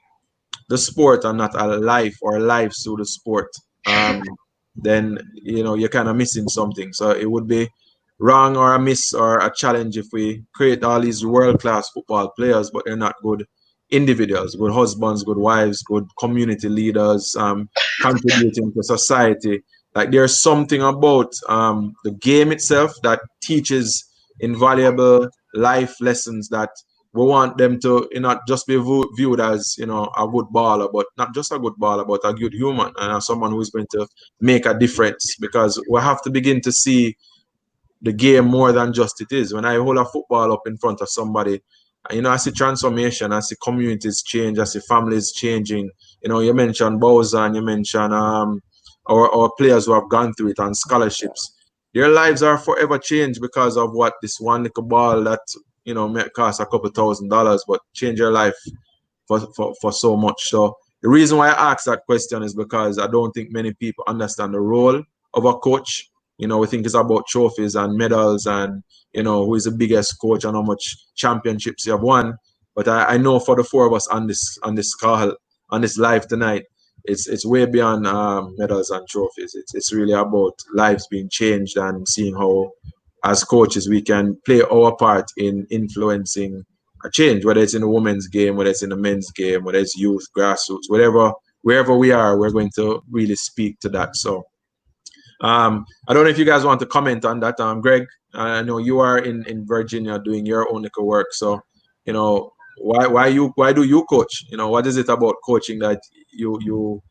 the sport and not a life or lives through the sport, then you're kind of missing something. So it would be wrong or a miss or a challenge if we create all these world-class football players, but they're not good individuals, good husbands, good wives, good community leaders, contributing to society. Like, there's something about the game itself that teaches invaluable life lessons that we want them to not just be viewed as a good baller, but not just a good baller, but a good human and someone who is going to make a difference. Because we have to begin to see the game more than just it is. When I hold a football up in front of somebody You know, I see transformation, I see communities change, I see families changing. You know, you mentioned Bowser and you mentioned our players who have gone through it and scholarships. Their lives are forever changed because of what this one little ball that, you know, may cost a couple $1,000s, but change your life for so much. So the reason why I ask that question is because I don't think many people understand the role of a coach. You know, we think it's about trophies and medals and, you know, who is the biggest coach and how much championships you have won. But I know for the four of us on this call, on this live tonight, it's way beyond medals and trophies. It's really about lives being changed and seeing how, as coaches, we can play our part in influencing a change, whether it's in the women's game, whether it's in the men's game, whether it's youth, grassroots, whatever, wherever we are, we're going to really speak to that. So I don't know if you guys want to comment on that. Greg, I know you are in Virginia doing your own little work. So, you know, why do you coach? You know, what is it about coaching that you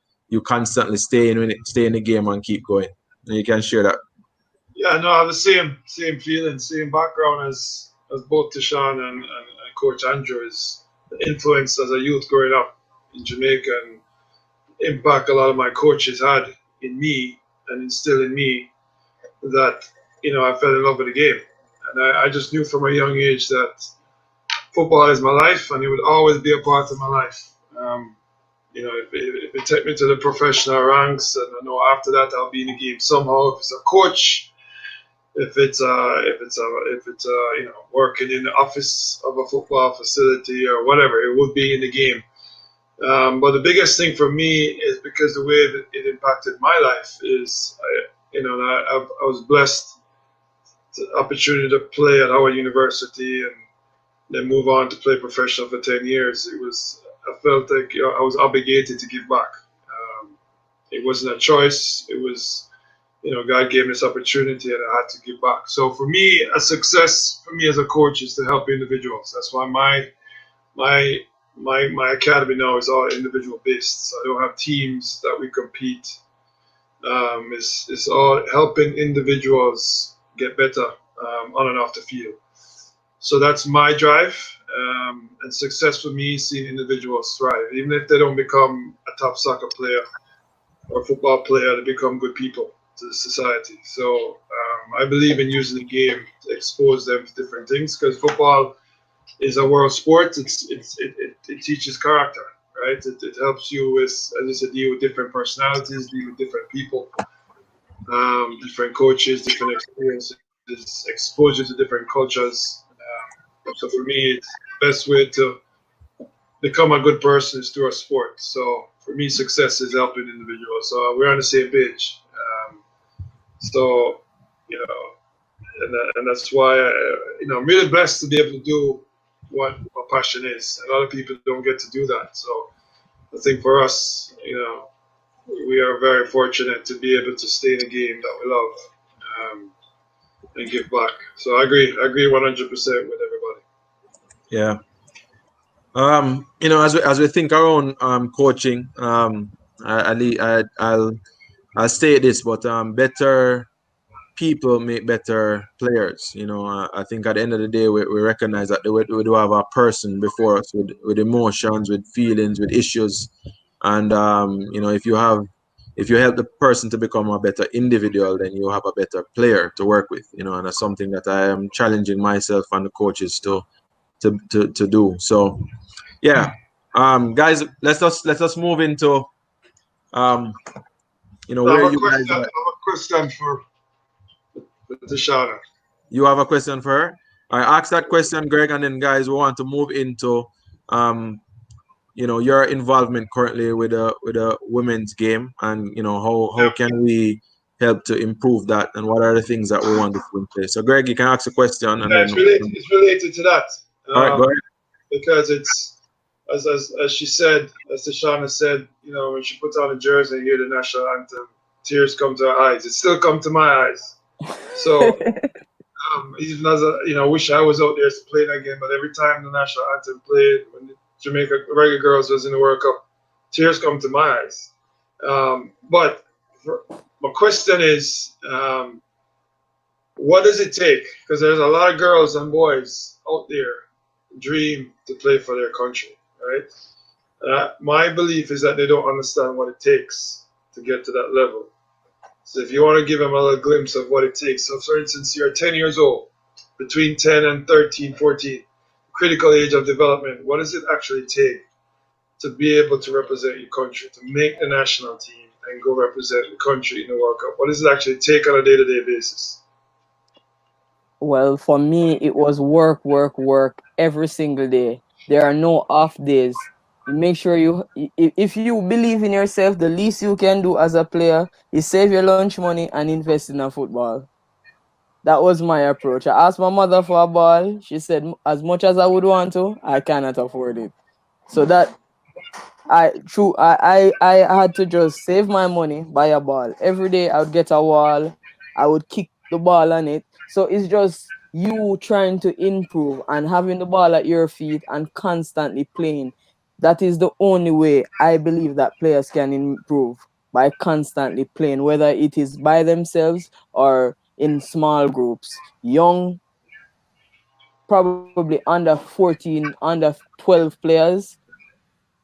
constantly stay in the game and keep going? And you can share that. Yeah, no, I have the same feeling, same background as both Tashan and Coach Andrew. Is the influence as a youth growing up in Jamaica and impact a lot of my coaches had in me and instilled in me that, you know, I fell in love with the game. And I just knew from a young age that football is my life and it would always be a part of my life. You know, if it take me to the professional ranks, and I know after that I'll be in the game somehow. If it's a coach, if it's you know, working in the office of a football facility or whatever, it would be in the game. But the biggest thing for me is because the way that it impacted my life is, I was blessed the opportunity to play at Howard University and then move on to play professional for 10 years. I felt like, you know, I was obligated to give back. It wasn't a choice. It was, you know, God gave me this opportunity and I had to give back. So for me, a success for me as a coach is to help individuals. That's why my academy now is all individual based. So I don't have teams that we compete. It's all helping individuals get better on and off the field. So that's my drive. And success for me is seeing individuals thrive, even if they don't become a top soccer player or football player, they become good people to the society. So I believe in using the game to expose them to different things, because football is a world sport. It teaches character, right? It helps you with, as I said, deal with different personalities, deal with different people, different coaches, different experiences, exposure to different cultures. So for me, it's the best way to become a good person is through a sport. So for me, success is helping individuals. So we're on the same page. So, you know, and that's why, you know, I'm really blessed to be able to do what my passion is. A lot of people don't get to do that. So I think for us, you know, we are very fortunate to be able to stay in a game that we love and give back. So I agree 100% with everybody. Yeah. You know, as we think around coaching, I'll say this, but better people make better players. You know, I think at the end of the day, we recognize that we do have a person before us with emotions, with feelings, with issues, and you know, if you help the person to become a better individual, then you have a better player to work with. You know, and that's something that I am challenging myself and the coaches to do. So, yeah, guys, let's just move into you know, I have where a you question, guys I have are. a question for Tashana. You have a question for her? I ask that question, Greg, and then guys, we want to move into you know, your involvement currently with a women's game, and you know, how can we help to improve that, and what are the things that we want to put in place. So, Greg, you can ask a question, and Yeah, then it's related to that. all right, go ahead. Because it's, as she said, as Tashana said, you know, when she puts on a jersey and hear the national anthem, tears come to her eyes. It still come to my eyes. So even as a, you know, I wish I was out there to play that game. But every time the national anthem played, when the Jamaica Reggae Girls was in the World Cup, tears come to my eyes. But my question is, what does it take? Because there's a lot of girls and boys out there dream to play for their country, right? My belief is that they don't understand what it takes to get to that level. So if you want to give them a little glimpse of what it takes, so for instance, you're 10 years old, between 10 and 13, 14, critical age of development, what does it actually take to be able to represent your country, to make the national team and go represent the country in the World Cup? What does it actually take on a day-to-day basis? Well, for me, it was work, work, work every single day. There are no off days. You make sure if you believe in yourself, the least you can do as a player is save your lunch money and invest in a football. That was my approach. I asked my mother for a ball. She said, as much as I would want to, I cannot afford it. So that I had to just save my money, buy a ball. Every day I would get a wall, I would kick the ball on it. So it's just you trying to improve and having the ball at your feet and constantly playing. That is the only way I believe that players can improve, by constantly playing, whether it is by themselves or in small groups. Young, probably under 14, under 12 players,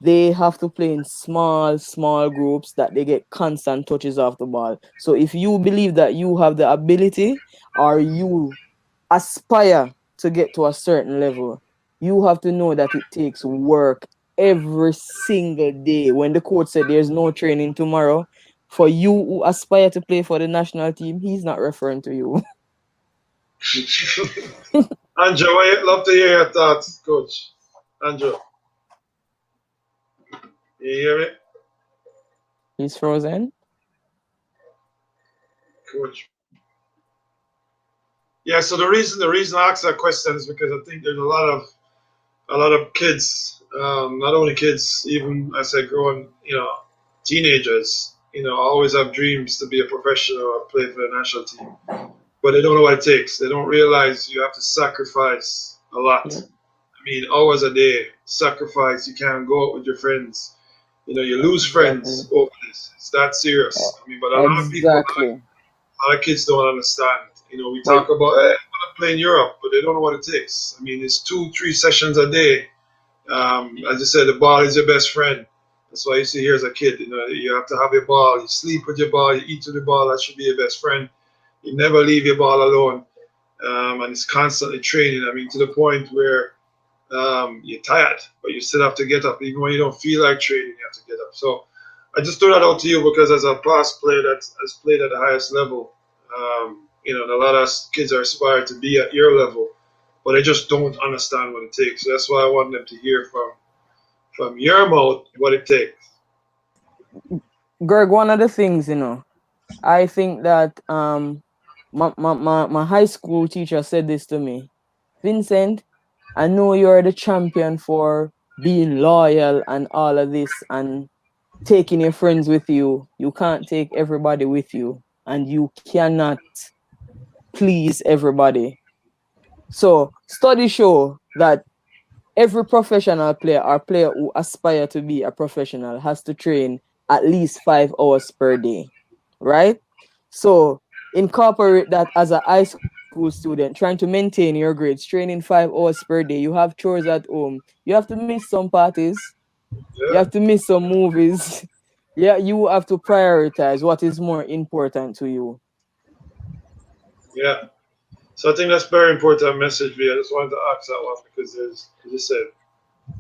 they have to play in small groups that they get constant touches off the ball. So if you believe that you have the ability, or you aspire to get to a certain level, you have to know that it takes work every single day. When the coach said there's no training tomorrow, for you who aspire to play for the national team, he's not referring to you. Andrew, I'd love to hear your thoughts, Coach. Andrew, you hear me? He's frozen. Coach. Yeah, so the reason I asked that question is because I think there's a lot of kids, not only kids, even I said growing, teenagers, always have dreams to be a professional or play for the national team, but they don't know what it takes. They don't realize you have to sacrifice a lot. Yeah. I mean, hours a day, sacrifice. You can't go out with your friends. You lose friends Exactly. over this. It's that serious. I mean, but a lot of people, Exactly. a lot of kids don't understand. We But talk about, I want to play in Europe, but they don't know what it takes. I mean, it's 2, 3 sessions a day. As I said, the ball is your best friend. That's why I used to hear as a kid, you have to have your ball. You sleep with your ball. You eat with the ball. That should be your best friend. You never leave your ball alone. And it's constantly training. I mean, to the point where you're tired, but you still have to get up. Even when you don't feel like training, you have to get up. So I just threw that out to you because as a past player that has played at the highest level, a lot of kids are aspired to be at your level, but they just don't understand what it takes. So that's why I want them to hear from your mouth what it takes. Greg, one of the things, I think that my high school teacher said this to me. Vincent, I know you're the champion for being loyal and all of this and taking your friends with you. You can't take everybody with you, and you cannot please everybody. So studies show that every professional player or player who aspire to be a professional has to train at least 5 hours per day, right? So incorporate that as a high school student trying to maintain your grades, training 5 hours per day. You have chores at home. You have to miss some parties. You have Yeah, to miss some movies. Yeah, you have to prioritize what is more important to you. yeah. So I think that's very important message, V. I just wanted to ask that one because as you said,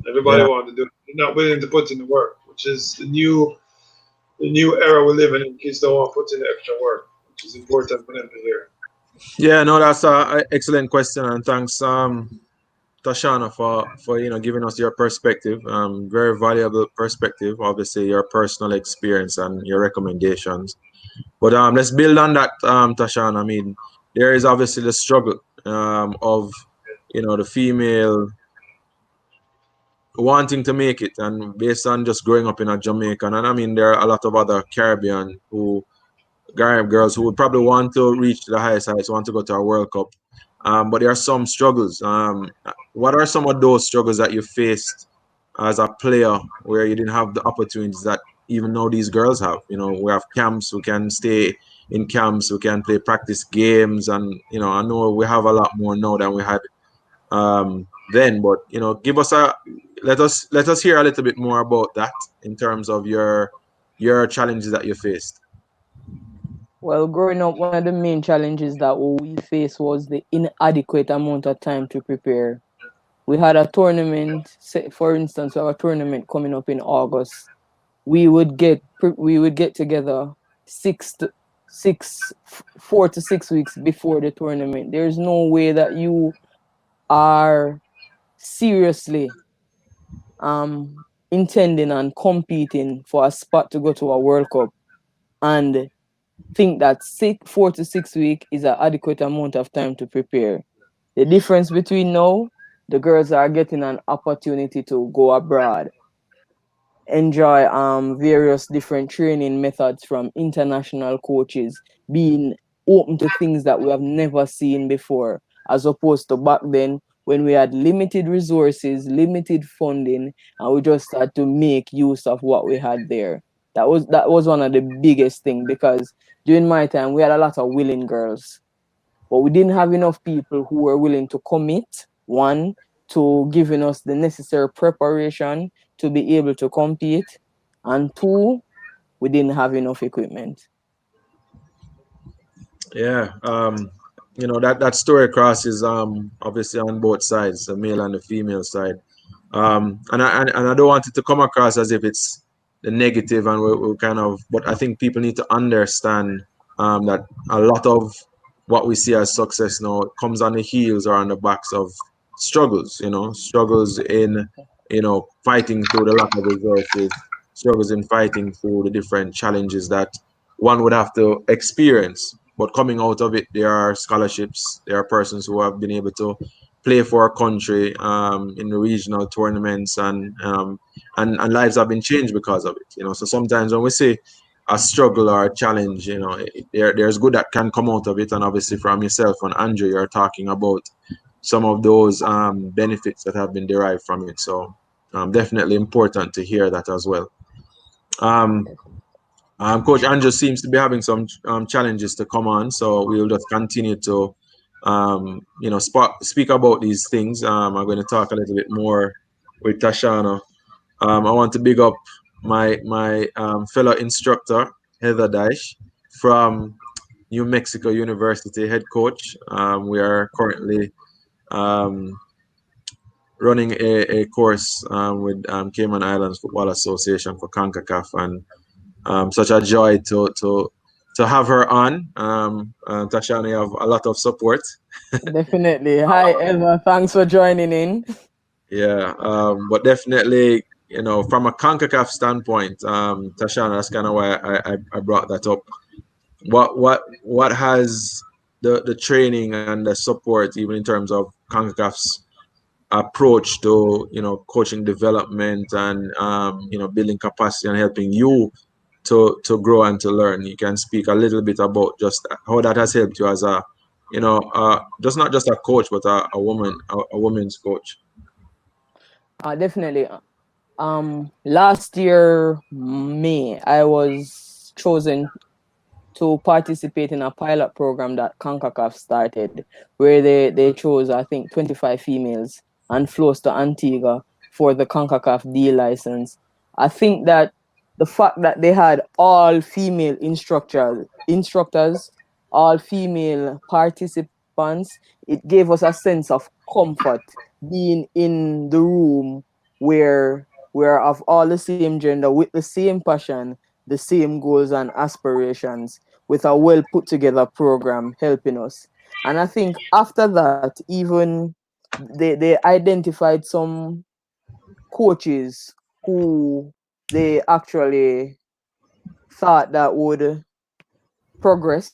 everybody Yeah. wants to do it. They're not willing to put in the work, which is the new era we're living in. Kids don't want to put in the extra work, which is important for them to hear. Yeah, no, that's a excellent question, and thanks, Tashana, for giving us your perspective. Very valuable perspective. Obviously, your personal experience and your recommendations. But let's build on that, Tashana. I mean, there is obviously the struggle of the female wanting to make it, and based on just growing up in a Jamaican, and I mean there are a lot of other Caribbean girls who would probably want to reach the highest heights, want to go to a World Cup. But there are some struggles. What are some of those struggles that you faced as a player where you didn't have the opportunities that even though these girls have? We have camps, we can stay in camps, we can play practice games, and I know we have a lot more now than we had then. But give us let us hear a little bit more about that in terms of your challenges that you faced. Well, growing up, one of the main challenges that we faced was the inadequate amount of time to prepare. We had a tournament, say, for instance, we have a tournament coming up in August. We would get together 4 to 6 weeks before the tournament. There's no way that you are seriously intending and competing for a spot to go to a World Cup and think that 4 to 6 weeks is an adequate amount of time to prepare. The difference between now, the girls are getting an opportunity to go abroad, enjoy various different training methods from international coaches, being open to things that we have never seen before, as opposed to back then when we had limited resources, limited funding, and we just had to make use of what we had there. That was one of the biggest thing, because during my time we had a lot of willing girls, but we didn't have enough people who were willing to commit, one, to giving us the necessary preparation to be able to compete, and two, we didn't have enough equipment. Yeah, that story crosses obviously on both sides, the male and the female side. And I don't want it to come across as if it's the negative, and we're kind of, but I think people need to understand that a lot of what we see as success now comes on the heels or on the backs of struggles. Struggles in fighting through the lack of resources, struggles in fighting through the different challenges that one would have to experience. But coming out of it, there are scholarships. There are persons who have been able to play for our country in the regional tournaments, and lives have been changed because of it. So sometimes when we say a struggle or a challenge, there's good that can come out of it. And obviously from yourself and Andrew, you're talking about some of those benefits that have been derived from it. So definitely important to hear that as well. Coach Andrew seems to be having some challenges to come on, so we'll just continue to speak about these things. I'm going to talk a little bit more with Tashana. I want to big up my fellow instructor, Heather Daesh, from New Mexico University, head coach. We are currently running a course with Cayman Islands Football Association for CONCACAF, and such a joy to have her on. Tashana, you have a lot of support. Definitely. Hi, Eva. Thanks for joining in. Yeah, but definitely, from a CONCACAF standpoint, Tashana, that's kind of why I brought that up. What has the training and the support, even in terms of CONCACAF's approach to coaching development and building capacity and helping you to grow and to learn? You can speak a little bit about just how that has helped you as a just not just a coach, but a woman's coach. Definitely. Last year, May, I was chosen to participate in a pilot program that CONCACAF started, where they chose, I think, 25 females and flew us to Antigua for the CONCACAF D license. I think that the fact that they had all female instructors, all female participants, it gave us a sense of comfort being in the room where we're of all the same gender with the same passion, the same goals and aspirations, with a well put together program helping us. And I think after that, even they identified some coaches who they actually thought that would progress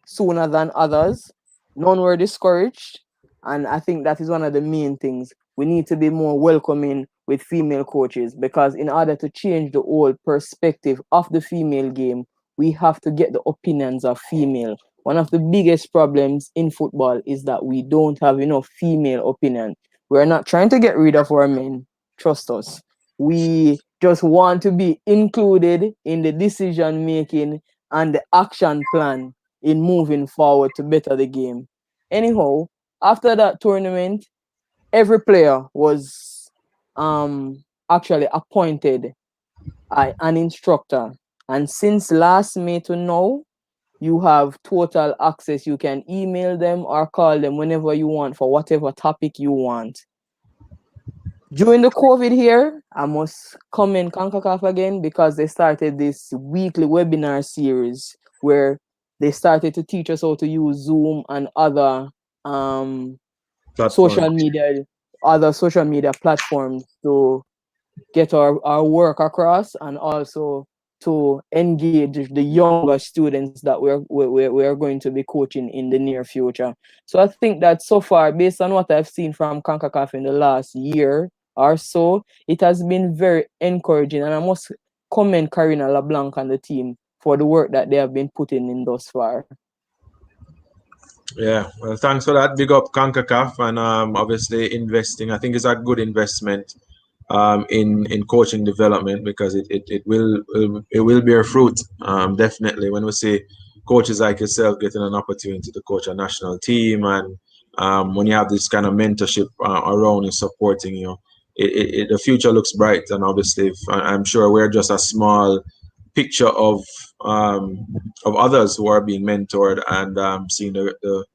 sooner than others. None were discouraged. And I think that is one of the main things. We need to be more welcoming with female coaches, because in order to change the whole perspective of the female game, we have to get the opinions of female. One of the biggest problems in football is that we don't have enough female opinion. We're not trying to get rid of our men. Trust us. We just want to be included in the decision making and the action plan in moving forward to better the game. Anyhow, after that tournament, every player was actually appointed an instructor. And since last May to now, you have total access. You can email them or call them whenever you want for whatever topic you want. During the COVID here, I must commend CONCACAF again because they started this weekly webinar series where they started to teach us how to use Zoom and other social media platforms to get our work across, and also to engage the younger students that we're going to be coaching in the near future. So I think that so far, based on what I've seen from CONCACAF in the last year or so, it has been very encouraging, and I must commend Karina LeBlanc and the team for the work that they have been putting in thus far. Yeah, well, thanks for that. Big up CONCACAF, and obviously investing. I think it's a good investment in coaching development, because it will bear fruit, definitely, when we see coaches like yourself getting an opportunity to coach a national team, and when you have this kind of mentorship around you supporting you, the future looks bright. And obviously, I'm sure we're just a small picture of others who are being mentored, and seeing the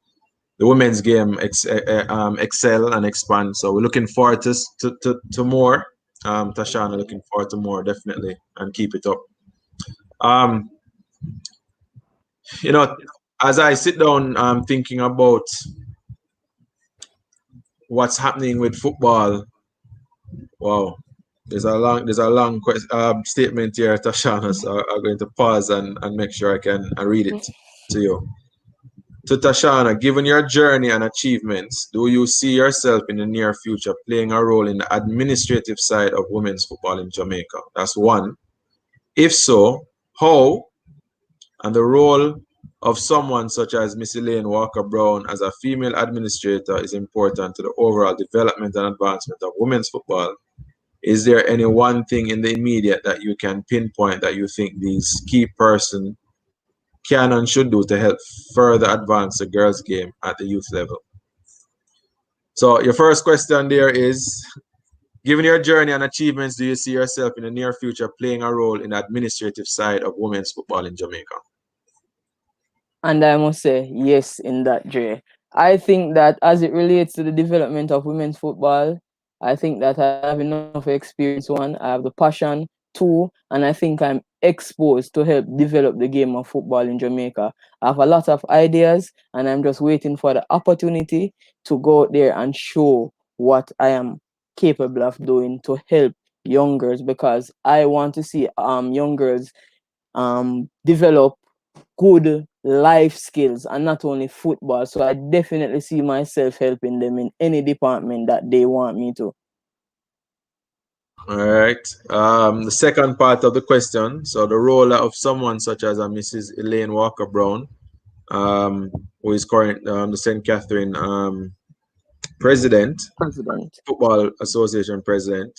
women's game excel and expand. So we're looking forward to more. Tashana, looking forward to more, definitely, and keep it up. Um, you know, as I sit down, thinking about what's happening with football. Wow, there's a long statement here, Tashana. So I'm going to pause and make sure I can read it to you. To Tashana, given your journey and achievements, do you see yourself in the near future playing a role in the administrative side of women's football in Jamaica? That's one. If so, how? And the role of someone such as Miss Elaine Walker Brown as a female administrator is important to the overall development and advancement of women's football. Is there any one thing in the immediate that you can pinpoint that you think these key person can and should do to help further advance the girls' game at the youth level? So your first question there is, given your journey and achievements, do you see yourself in the near future playing a role in the administrative side of women's football in Jamaica? And I must say yes in that, Jay. I think that as it relates to the development of women's football, I think that I have enough experience, one, I have the passion, two, and I think I'm exposed to help develop the game of football in Jamaica. I have a lot of ideas, and I'm just waiting for the opportunity to go out there and show what I am capable of doing to help young girls, because I want to see young girls develop good life skills and not only football. So I definitely see myself helping them in any department that they want me to. All right. The second part of the question. So the role of someone such as a Mrs. Elaine Walker Brown, who is current the St. Catherine president, Football Association president.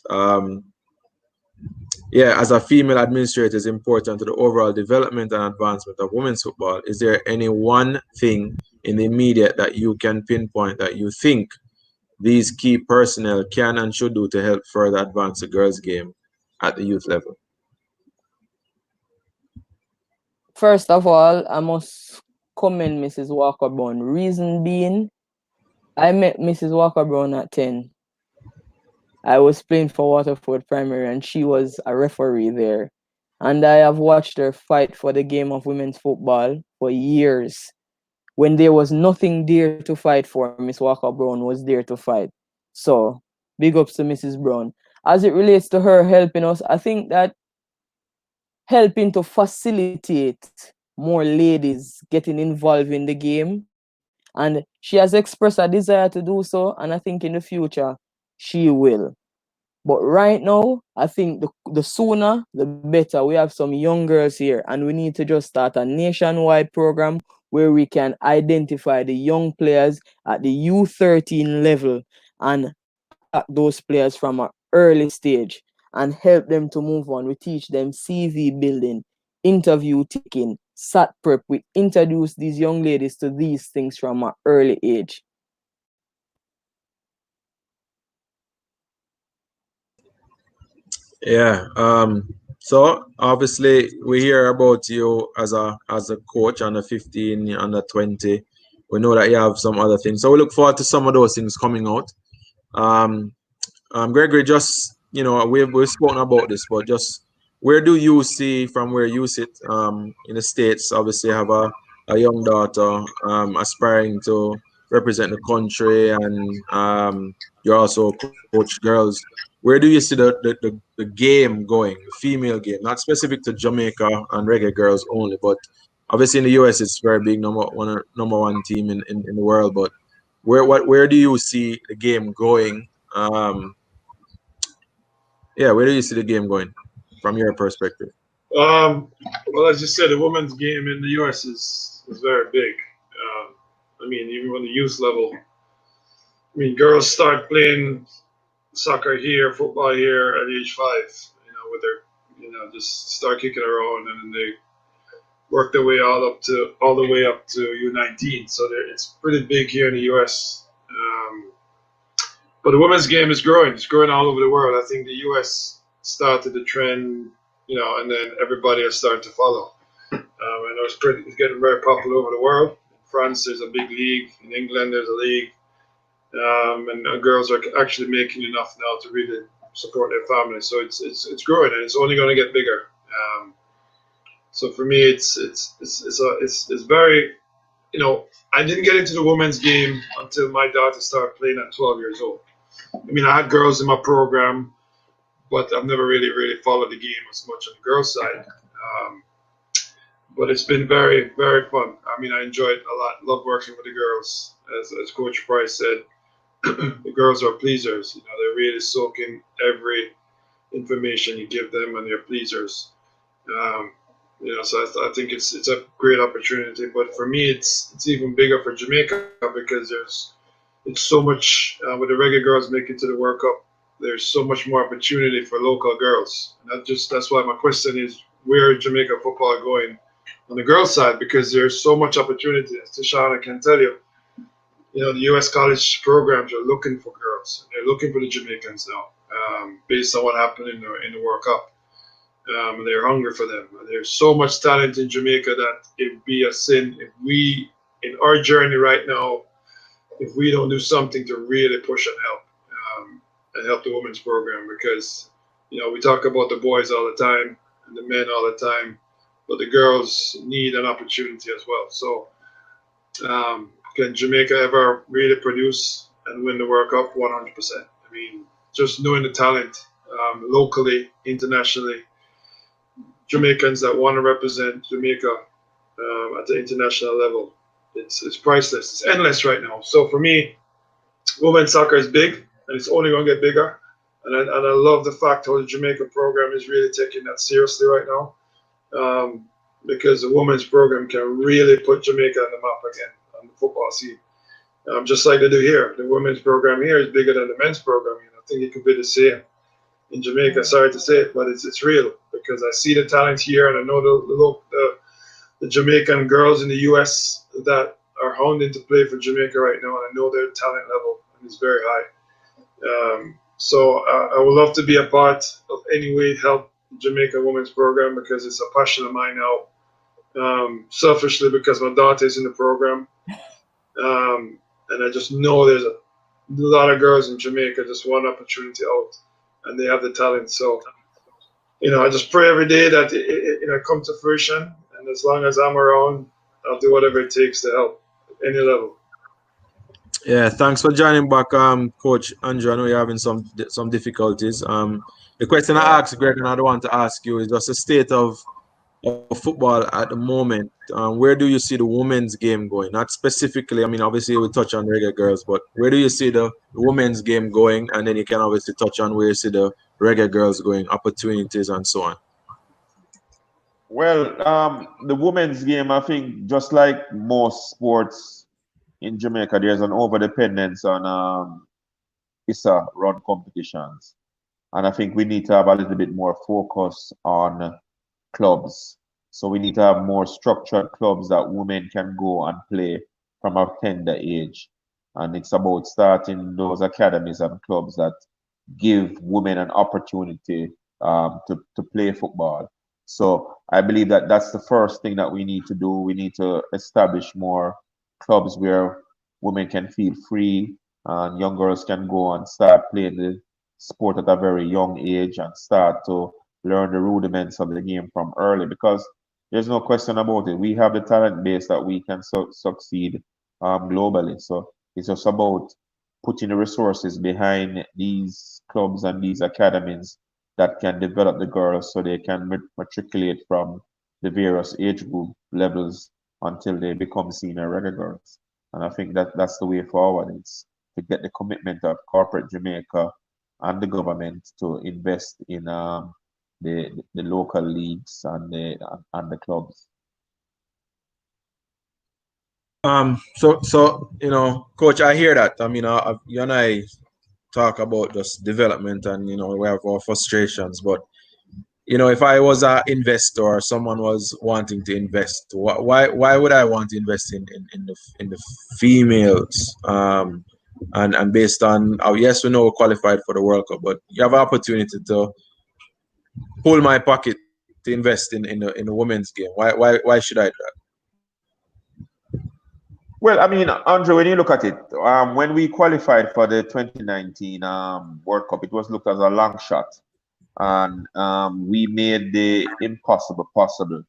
Yeah, as a female administrator is important to the overall development and advancement of women's football. Is there any one thing in the immediate that you can pinpoint that you think these key personnel can and should do to help further advance the girls' game at the youth level? First of all, I must commend Mrs. Walker Brown. Reason being, I met Mrs. Walker Brown at 10. I was playing for Waterford Primary, and she was a referee there. And I have watched her fight for the game of women's football for years. When there was nothing there to fight for, Miss Walker Brown was there to fight. So, big ups to Mrs. Brown. As it relates to her helping us, I think that helping to facilitate more ladies getting involved in the game, and she has expressed a desire to do so, and I think in the future she will. But right now, I think the sooner the better. We have some young girls here, and we need to just start a nationwide program where we can identify the young players at the U13 level and attack those players from an early stage and help them to move on. We teach them CV building, interview taking, SAT prep. We introduce these young ladies to these things from an early age. Yeah. So obviously we hear about you as a coach under 15, under 20. We know that you have some other things. So we look forward to some of those things coming out. Um, Gregory, just we've spoken about this, but just where do you see from where you sit in the States? Obviously, you have a young daughter aspiring to represent the country, and you also coach girls. Where do you see the game going, the female game, not specific to Jamaica and reggae girls only, but obviously in the US it's very big, number one team in the world. But where do you see the game going? Yeah, where do you see the game going from your perspective? Well, as you said, the women's game in the U.S. is very big. I mean, even on the youth level, I mean, girls start playing soccer here, football here at age 5. With their, just start kicking around, and then they work their way all the way up to U19. So it's pretty big here in the U.S. But the women's game is growing. It's growing all over the world. I think the U.S. started the trend, and then everybody has started to follow. I know it's getting very popular over the world. In France, there's a big league. In England, there's a league. And girls are actually making enough now to really support their family. So it's growing, and it's only going to get bigger. So for me, it's very, I didn't get into the women's game until my daughter started playing at 12 years old. I mean, I had girls in my program, but I've never really followed the game as much on the girls' side. But it's been very, very fun. I mean, I enjoyed it a lot. Love working with the girls. As Coach Price said, the girls are pleasers. They're really soaking every information you give them, and they're pleasers. Um, so I think it's a great opportunity. But for me, it's even bigger for Jamaica because it's so much with the reggae girls making to the World Cup. There's so much more opportunity for local girls. And that's why my question is, where is Jamaica football going on the girls' side? Because there's so much opportunity. As Tashana can tell you, the U.S. college programs are looking for girls. They're looking for the Jamaicans now, based on what happened in the World Cup. They're hungry for them. There's so much talent in Jamaica that it'd be a sin if we, in our journey right now, if we don't do something to really push and help the women's program, because we talk about the boys all the time and the men all the time, but the girls need an opportunity as well. So can Jamaica ever really produce and win the World Cup? 100%. I mean, just knowing the talent locally, internationally, Jamaicans that want to represent Jamaica at the international level, it's priceless. It's endless right now. So for me, women's soccer is big, and it's only going to get bigger. And I love the fact how the Jamaica program is really taking that seriously right now, because the women's program can really put Jamaica on the map again on the football scene, just like they do here. The women's program here is bigger than the men's program. I think it could be the same in Jamaica. Sorry to say it, but it's real because I see the talent here, and I know the Jamaican girls in the U.S. that are hounding to play for Jamaica right now, and I know their talent level is very high. So I would love to be a part of any way help Jamaica women's program because it's a passion of mine now. Selfishly because my daughter is in the program, and I just know there's a lot of girls in Jamaica just want opportunity out, and they have the talent. So I just pray every day that it come to fruition, and as long as I'm around, I'll do whatever it takes to help at any level. Yeah, thanks for joining back, Coach Andrew. I know you're having some difficulties. The question I asked Greg, and I don't want to ask you, is just the state of football at the moment. Where do you see the women's game going? Not specifically, I mean, obviously we touch on reggae girls, but where do you see the women's game going? And then you can obviously touch on where you see the reggae girls going, opportunities and so on. Well, the women's game, I think, just like most sports in Jamaica, there's an over dependence on ISA run competitions. And I think we need to have a little bit more focus on clubs. So we need to have more structured clubs that women can go and play from a tender age. And it's about starting those academies and clubs that give women an opportunity to play football. So I believe that that's the first thing that we need to do. We need to establish more clubs where women can feel free and young girls can go and start playing the sport at a very young age and start to learn the rudiments of the game from early, because there's no question about it. We have the talent base that we can succeed globally. So it's just about putting the resources behind these clubs and these academies that can develop the girls so they can matriculate from the various age group levels until they become senior reggae girls. And I think that that's the way forward. It's to get the commitment of corporate Jamaica and the government to invest in the local leagues and the clubs. So Coach, I hear that. I mean, you and I talk about just development, and we have our frustrations. But if I was an investor or someone was wanting to invest, why would I want to invest in the females? And based on yes, we know we're qualified for the World Cup, but you have an opportunity to pull my pocket to invest in the women's game. Why should I do that? Well, I mean, Andre, when you look at it, when we qualified for the 2019 World Cup, it was looked as a long shot, and we made the impossible possible.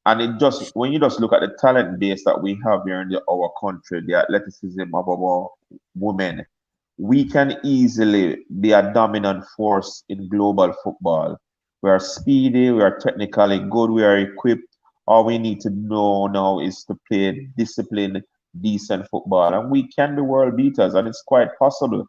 And it just, when you just look at the talent base that we have here in our country, the athleticism of our women, we can easily be a dominant force in global football. We are speedy, we are technically good, we are equipped. All we need to know now is to play disciplined, decent football, and we can be world beaters, and it's quite possible.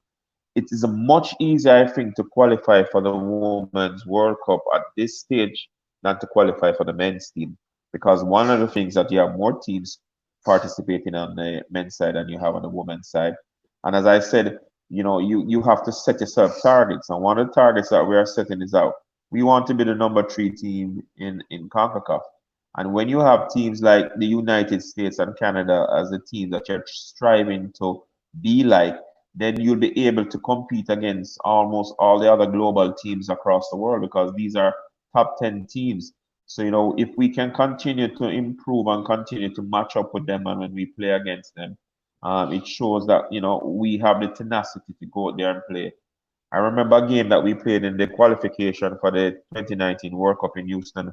It is a much easier, I think, to qualify for the Women's World Cup at this stage than to qualify for the men's team. Because one of the things that you have more teams participating on the men's side than you have on the women's side. And as I said, you have to set yourself targets. And one of the targets that we are setting is out. We want to be the number 3 team in CONCACAF. And when you have teams like the United States and Canada as the teams that you're striving to be like, then you'll be able to compete against almost all the other global teams across the world, because these are top 10 teams. So, if we can continue to improve and continue to match up with them, and when we play against them, it shows that, we have the tenacity to go out there and play. I remember a game that we played in the qualification for the 2019 World Cup in Houston,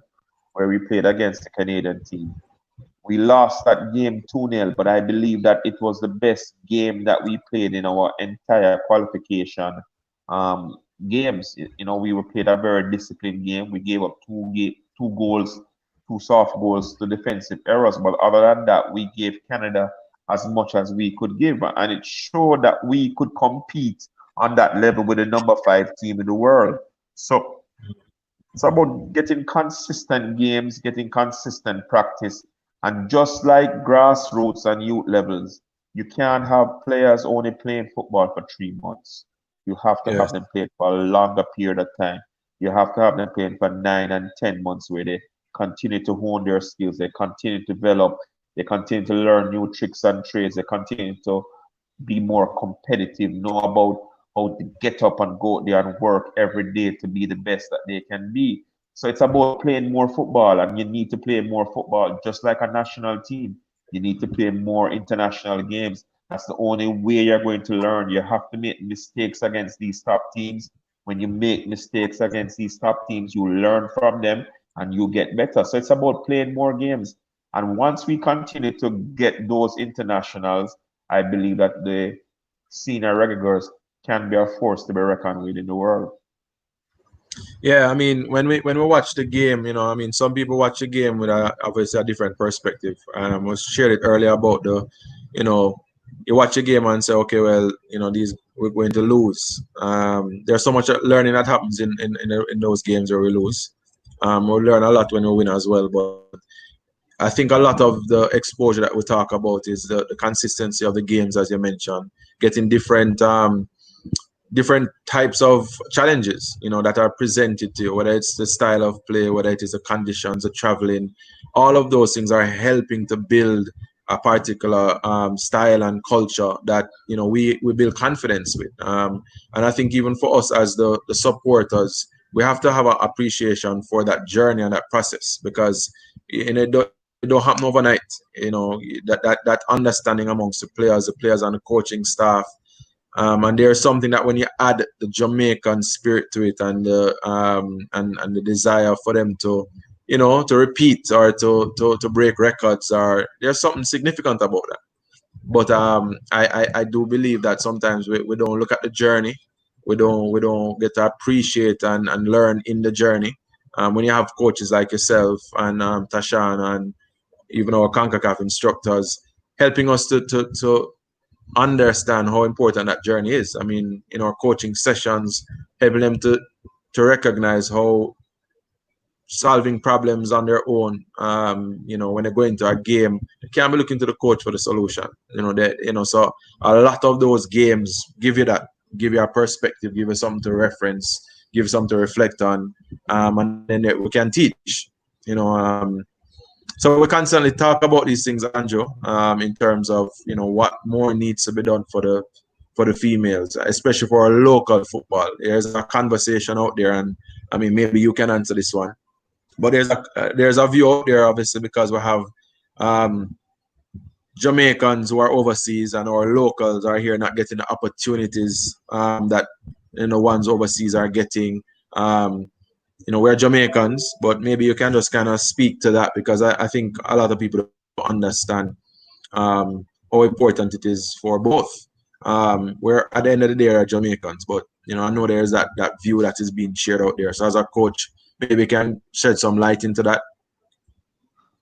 where we played against the Canadian team. We lost that game 2-0, but I believe that it was the best game that we played in our entire qualification games. We were played a very disciplined game. We gave up two goals, two soft goals to defensive errors, but other than that, we gave Canada as much as we could give, and it showed that we could compete on that level with the number 5 team in the world. So it's about getting consistent games, getting consistent practice. And just like grassroots and youth levels, you can't have players only playing football for 3 months. You have to have them playing for a longer period of time. You have to have them playing for 9 and 10 months, where they continue to hone their skills, they continue to develop, they continue to learn new tricks and trades, they continue to be more competitive, know about how to get up and go out there and work every day to be the best that they can be. So it's about playing more football, and you need to play more football, just like a national team. You need to play more international games. That's the only way you're going to learn. You have to make mistakes against these top teams. When you make mistakes against these top teams, you learn from them and you get better. So it's about playing more games. And once we continue to get those internationals, I believe that the senior reggae girls can be a force to be reckoned with in the world. Yeah, I mean, when we watch the game, I mean, some people watch the game with obviously a different perspective. And I was shared it earlier about you watch a game and say, okay, well, we're going to lose. There's so much learning that happens in those games where we lose. We'll learn a lot when we win as well. But I think a lot of the exposure that we talk about is the consistency of the games, as you mentioned, getting different types of challenges, that are presented to you, whether it's the style of play, whether it is the conditions, the traveling. All of those things are helping to build a particular style and culture that we build confidence with. And I think even for us as the supporters, we have to have an appreciation for that journey and that process, because it don't happen overnight. That understanding amongst the players and the coaching staff. And there's something that when you add the Jamaican spirit to it, and the desire for them to, to repeat or to break records, or there's something significant about that. But I do believe that sometimes we don't look at the journey. We don't get to appreciate and learn in the journey. When you have coaches like yourself and Tashan, and even our CONCACAF instructors helping us to understand how important that journey is. I mean, in our coaching sessions, helping them to recognize how solving problems on their own. When they go into a game, they can't be looking to the coach for the solution. So a lot of those games give you that, give you a perspective, give you something to reference, give you something to reflect on, and then we can teach. So we constantly talk about these things, Andrew, in terms of what more needs to be done for the females, especially for our local football. There's a conversation out there, and I mean, maybe you can answer this one. But there's a view out there, obviously, because we have Jamaicans who are overseas, and our locals are here not getting the opportunities that ones overseas are getting. We're Jamaicans, but maybe you can just kind of speak to that, because I think a lot of people don't understand how important it is for both. We're at the end of the day are Jamaicans, but I know there's that view that is being shared out there. So as a coach, maybe you can shed some light into that.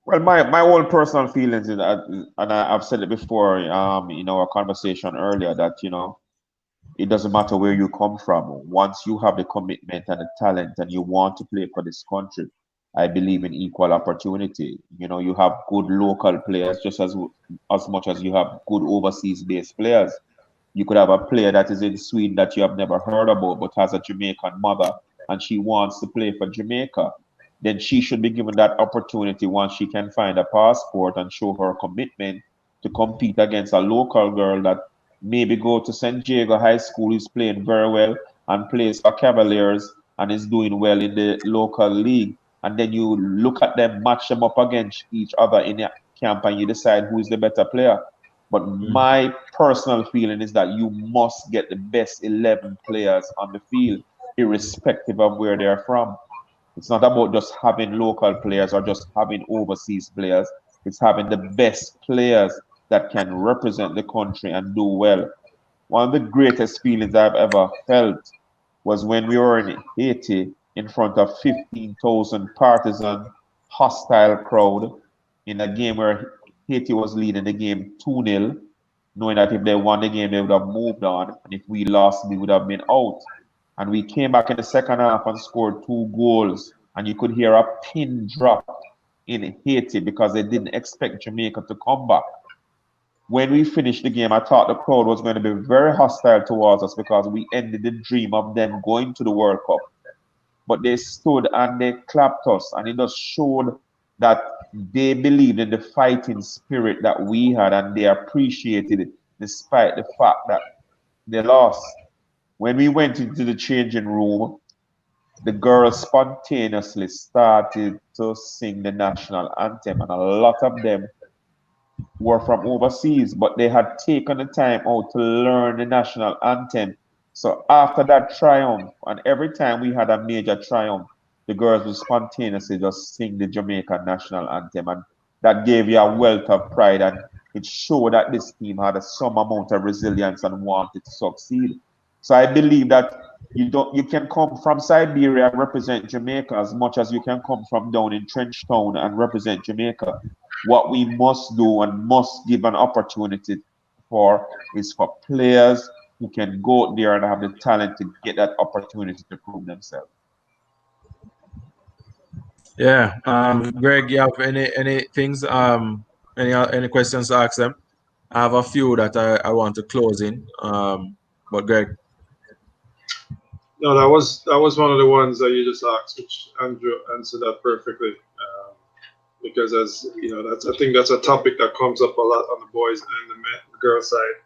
Well, my own personal feelings is that, and I've said it before, in our conversation earlier, that it doesn't matter where you come from. Once you have the commitment and the talent, and you want to play for this country, I believe in equal opportunity. You have good local players just as much as you have good overseas-based players. You could have a player that is in Sweden that you have never heard about, but has a Jamaican mother, and she wants to play for Jamaica. Then she should be given that opportunity once she can find a passport and show her commitment to compete against a local girl that maybe go to St. Diego High School, is playing very well and plays for Cavaliers and is doing well in the local league. And then you look at them, match them up against each other in the camp, and you decide who is the better player. But my personal feeling is that you must get the best 11 players on the field, irrespective of where they're from. It's not about just having local players or just having overseas players. It's having the best players that can represent the country and do well. One of the greatest feelings I've ever felt was when we were in Haiti in front of 15,000 partisan, hostile crowd in a game where Haiti was leading the game 2-0, knowing that if they won the game, they would have moved on. And if we lost, we would have been out. And we came back in the second half and scored 2 goals. And you could hear a pin drop in Haiti because they didn't expect Jamaica to come back. When we finished the game, I thought the crowd was going to be very hostile towards us because we ended the dream of them going to the World Cup. But they stood and they clapped us, and it just showed that they believed in the fighting spirit that we had, and they appreciated it despite the fact that they lost. When we went into the changing room, the girls spontaneously started to sing the national anthem, and a lot of them were from overseas, but they had taken the time out to learn the national anthem. So after that triumph, and every time we had a major triumph, the girls would spontaneously just sing the Jamaican national anthem, and that gave you a wealth of pride, and it showed that this team had some amount of resilience and wanted to succeed. So I believe that you can come from Siberia and represent Jamaica as much as you can come from down in Trenchtown and represent Jamaica. What we must do and must give an opportunity for is for players who can go out there and have the talent to get that opportunity to prove themselves. Yeah, Greg, you have any things, any questions to ask them? I have a few that I want to close in, but Greg. No, that was one of the ones that you just asked, which Andrew answered that perfectly. Because as you know, I think that's a topic that comes up a lot on the boys and the girls side.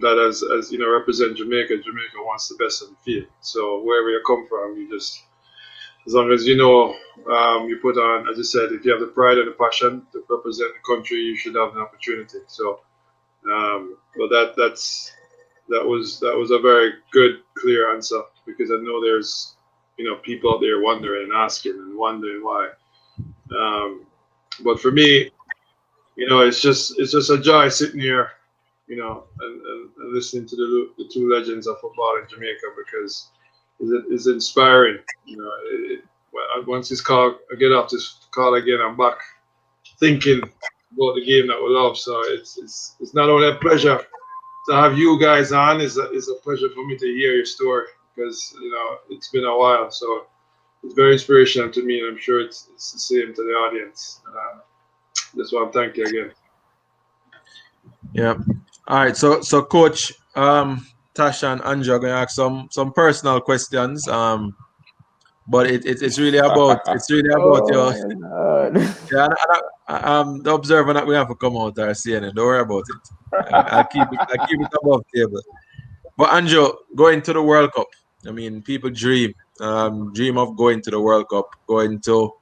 that as you know, represent Jamaica. Jamaica wants the best on the field. So wherever you come from, you just, as long as you know, you put on, as I said, if you have the pride and the passion to represent the country, you should have an opportunity. So, but that was a very good, clear answer, because I know there's, people out there wondering and asking and wondering why. Um, but for me, it's just a joy sitting here, and listening to the two legends of football in Jamaica, because it's inspiring. Once this call, I get off this call again, I'm back thinking about the game that we love. So it's not only a pleasure to have you guys on, it's a pleasure for me to hear your story, because it's been a while. So it's very inspirational to me, and I'm sure it's the same to the audience. That's why I'm thanking you again. Yeah. All right. So Coach, Tasha and Andrew are going to ask some personal questions. But it's really about your Oh my God. yeah. The observer not going to have to come out or say anything. Don't worry about it. I keep it above table. But Andrew, going to the World Cup. I mean, people dream of going to the World Cup, going to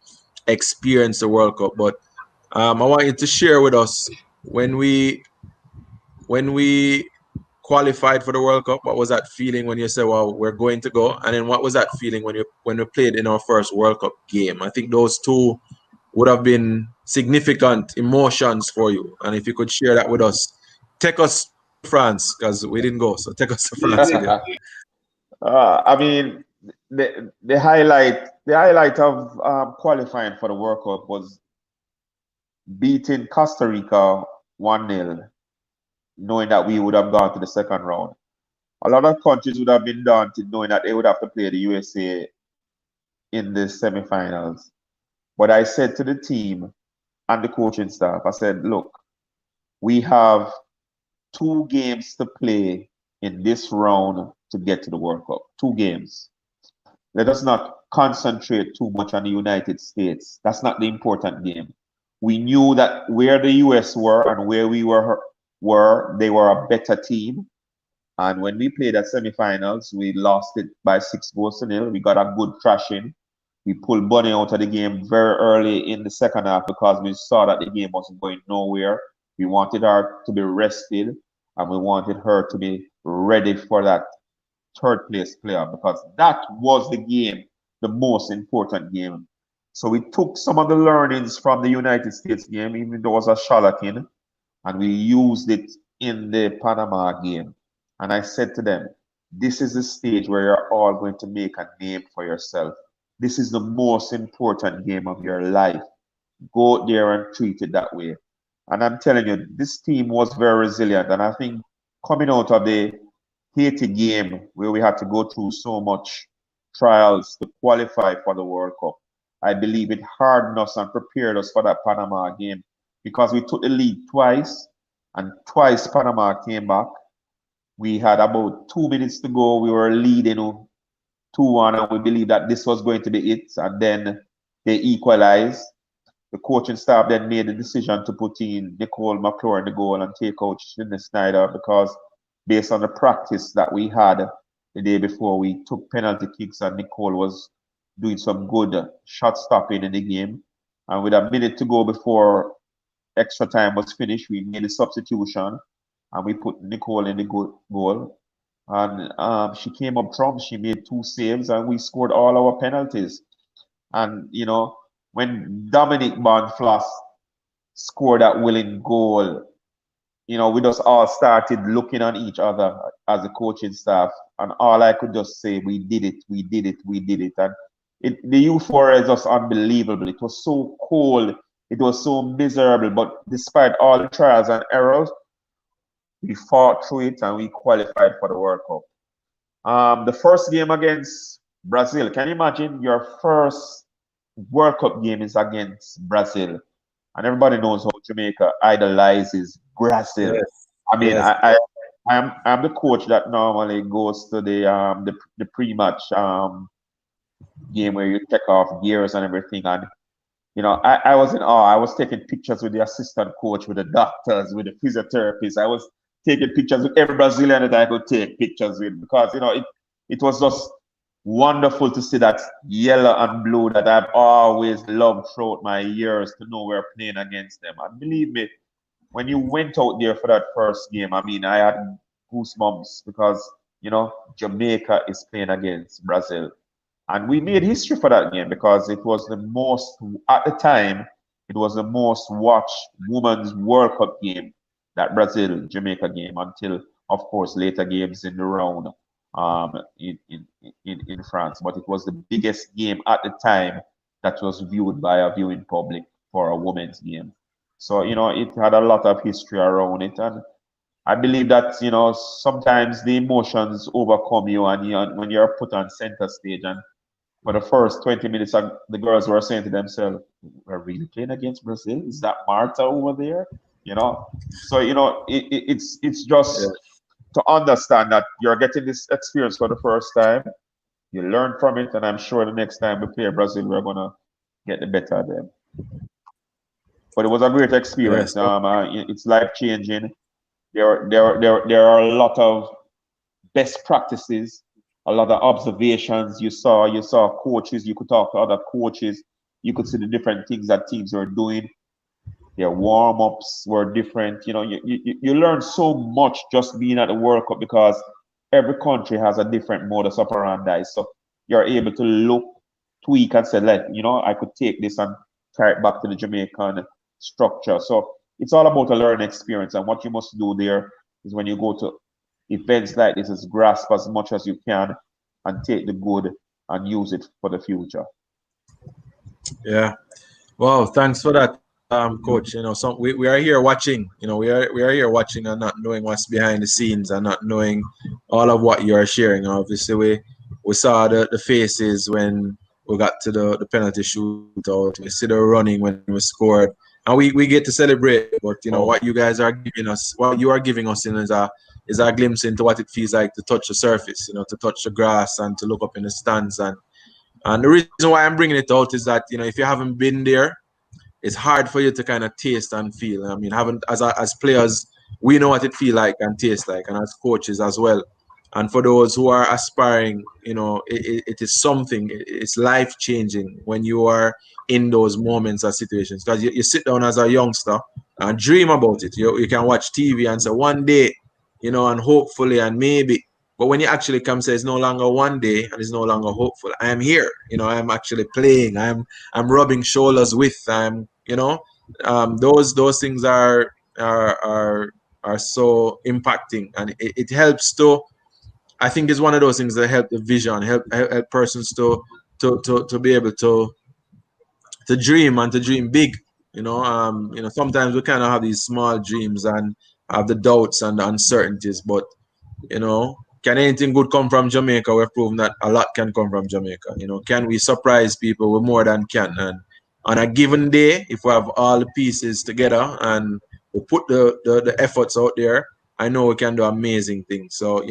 experience the World Cup. But I want you to share with us when we qualified for the World Cup. What was that feeling when you said, "Well, we're going to go"? And then what was that feeling when we played in our first World Cup game? I think those two would have been significant emotions for you. And if you could share that with us, take us to France, because we didn't go. So take us to France with you. I mean, the highlight of qualifying for the World Cup was beating Costa Rica 1-0, knowing that we would have gone to the second round. A lot of countries would have been daunted knowing that they would have to play the USA in the semifinals. But I said to the team and the coaching staff, I said, look, we have 2 games to play in this round to get to the World Cup. 2 games. Let us not concentrate too much on the United States. That's not the important game. We knew that where the US were and where we were they were a better team. And when we played at semifinals, we lost it by 6-0. We got a good thrashing. We pulled Bunny out of the game very early in the second half because we saw that the game wasn't going nowhere. We wanted her to be rested, and we wanted her to be ready for that third place player, because that was the game, the most important game. So we took some of the learnings from the United States game, even though it was a shallacking, and we used it in the Panama game. And I said to them, this is the stage where you're all going to make a name for yourself. This is the most important game of your life. Go out there and treat it that way. And I'm telling you, this team was very resilient. And I think coming out of the Haiti game, where we had to go through so much trials to qualify for the World Cup, I believe it hardened us and prepared us for that Panama game, because we took the lead twice, and twice Panama came back. We had about 2 minutes to go. We were leading 2-1, and we believed that this was going to be it. And then they equalized. The coaching staff then made the decision to put in Nicole McClure in the goal and take out Shinny Snyder, because based on the practice that we had the day before, we took penalty kicks and Nicole was doing some good shot stopping in the game. And with a minute to go before extra time was finished, we made a substitution and we put Nicole in the goal. And she came up trump. She made 2 saves and we scored all our penalties. And, when Dominic Bonflas scored that winning goal, we just all started looking on each other as a coaching staff. And all I could just say, we did it, we did it, we did it. And the euphoria is just unbelievable. It was so cold. It was so miserable. But despite all the trials and errors, we fought through it and we qualified for the World Cup. The first game against Brazil, can you imagine your first World Cup game is against Brazil? And everybody knows how Jamaica idolizes Brazil. Yes. I mean, Yes. I'm the coach that normally goes to the pre-match game where you check off gears and everything. And I was in awe. I was taking pictures with the assistant coach, with the doctors, with the physiotherapists. I was taking pictures with every Brazilian that I could take pictures with, because it was just wonderful to see that yellow and blue that I've always loved throughout my years, to know we're playing against them. And believe me, when you went out there for that first game, I mean, I had goosebumps, because Jamaica is playing against Brazil. And we made history for that game, because it was the most, at the time, it was the most watched Women's World Cup game, that Brazil-Jamaica game, until, of course, later games in the round in France. But it was the biggest game at the time that was viewed by a viewing public for a women's game. So, it had a lot of history around it. And I believe that, sometimes the emotions overcome you, and when you're put on center stage, and for the first 20 minutes, the girls were saying to themselves, we're really playing against Brazil? Is that Marta over there? So, it's just to understand that you're getting this experience for the first time. You learn from it, and I'm sure the next time we play Brazil, we're going to get the better of them. But it was a great experience. Yes. It's life-changing. There are a lot of best practices, a lot of observations. You saw coaches. You could talk to other coaches. You could see the different things that teams were doing. Their warm-ups were different. You learn so much just being at the World Cup, because every country has a different modus operandi. So you're able to look, tweak, and say, I could take this and carry it back to the Jamaican structure. So it's all about a learning experience. And what you must do there is, when you go to events like this, is grasp as much as you can and take the good and use it for the future. Yeah. Wow. Thanks for that, Coach. We are here watching. We are here watching and not knowing what's behind the scenes, and not knowing all of what you are sharing. Obviously, we saw the faces when we got to the penalty shootout. We see the running when we scored, and we get to celebrate. But what you guys are giving us, what you are giving us, is a glimpse into what it feels like to touch the surface. To touch the grass and to look up in the stands. And the reason why I'm bringing it out is that if you haven't been there, it's hard for you to kind of taste and feel. I mean, as players, we know what it feel like and taste like, and as coaches as well. And for those who are aspiring, it is something. It's life changing when you are in those moments or situations, because you sit down as a youngster and dream about it. You can watch TV and say one day, and hopefully and maybe. But when you actually come, say it's no longer one day and it's no longer hopeful. I am here. I'm actually playing. I'm rubbing shoulders with. Those things are so impacting, and it helps to. I think it's one of those things that help the vision, help persons to be able to dream and to dream big. Sometimes we kind of have these small dreams and have the doubts and the uncertainties, but can anything good come from Jamaica? We've proven that a lot can come from Jamaica. Can we surprise people with more than can? And on a given day, if we have all the pieces together and we put the efforts out there, I know we can do amazing things. So,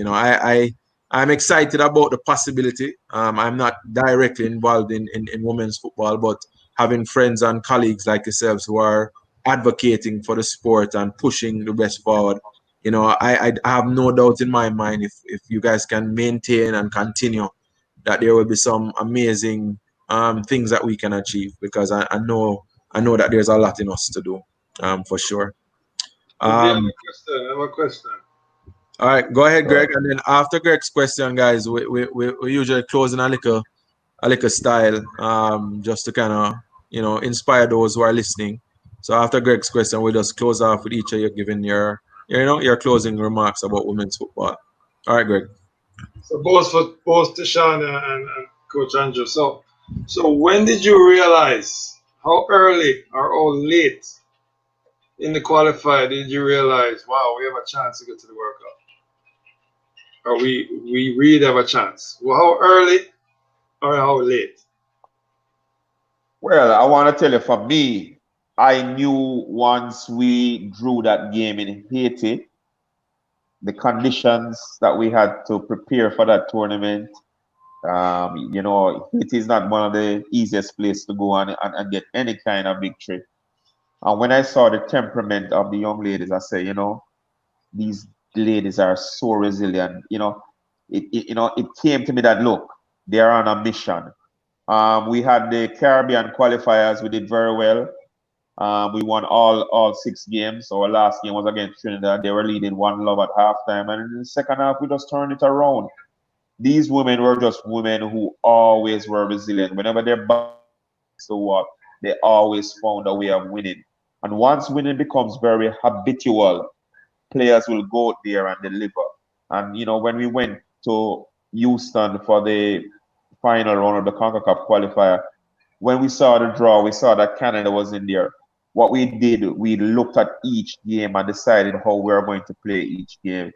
I'm excited about the possibility. I'm not directly involved in women's football, but having friends and colleagues like yourselves who are advocating for the sport and pushing the best forward. I have no doubt in my mind, if you guys can maintain and continue, that there will be some amazing things that we can achieve, because I know that there's a lot in us to do, for sure. I have a question. All right, go ahead, Greg. And then after Greg's question, guys, we usually close in a little style, just to kind of inspire those who are listening. So after Greg's question, we'll just close off with each of you giving your closing remarks about women's football. All right, Greg. So both Tashana and Coach Andrew. So when did you realize, how early or how late in the qualifier did you realize, wow, we have a chance to get to the World Cup? Or we really have a chance? Well, how early or how late? Well, I want to tell you, for me, I knew once we drew that game in Haiti, the conditions that we had to prepare for that tournament. Haiti is not one of the easiest places to go and get any kind of victory. And when I saw the temperament of the young ladies, I said, these ladies are so resilient. It came to me that look, they're on a mission. We had the Caribbean qualifiers. We did very well. We won all 6 games. Our last game was against Trinidad. They were leading 1-0 at halftime, and in the second half, we just turned it around. These women were just women who always were resilient. Whenever their back to what, they always found a way of winning. And once winning becomes very habitual, players will go out there and deliver. And when we went to Houston for the final round of the CONCACAF qualifier, when we saw the draw, we saw that Canada was in there. What we did, we looked at each game and decided how we were going to play each game.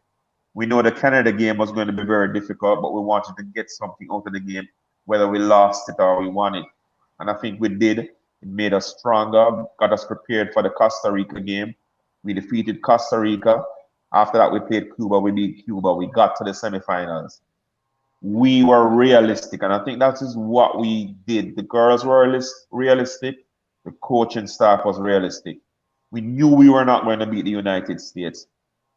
We know the Canada game was going to be very difficult, but we wanted to get something out of the game, whether we lost it or we won it. And I think we did. It made us stronger, got us prepared for the Costa Rica game. We defeated Costa Rica. After that, we played Cuba. We beat Cuba. We got to the semifinals. We were realistic, and I think that is what we did. The girls were realistic. The coaching staff was realistic. We knew we were not going to beat the United States.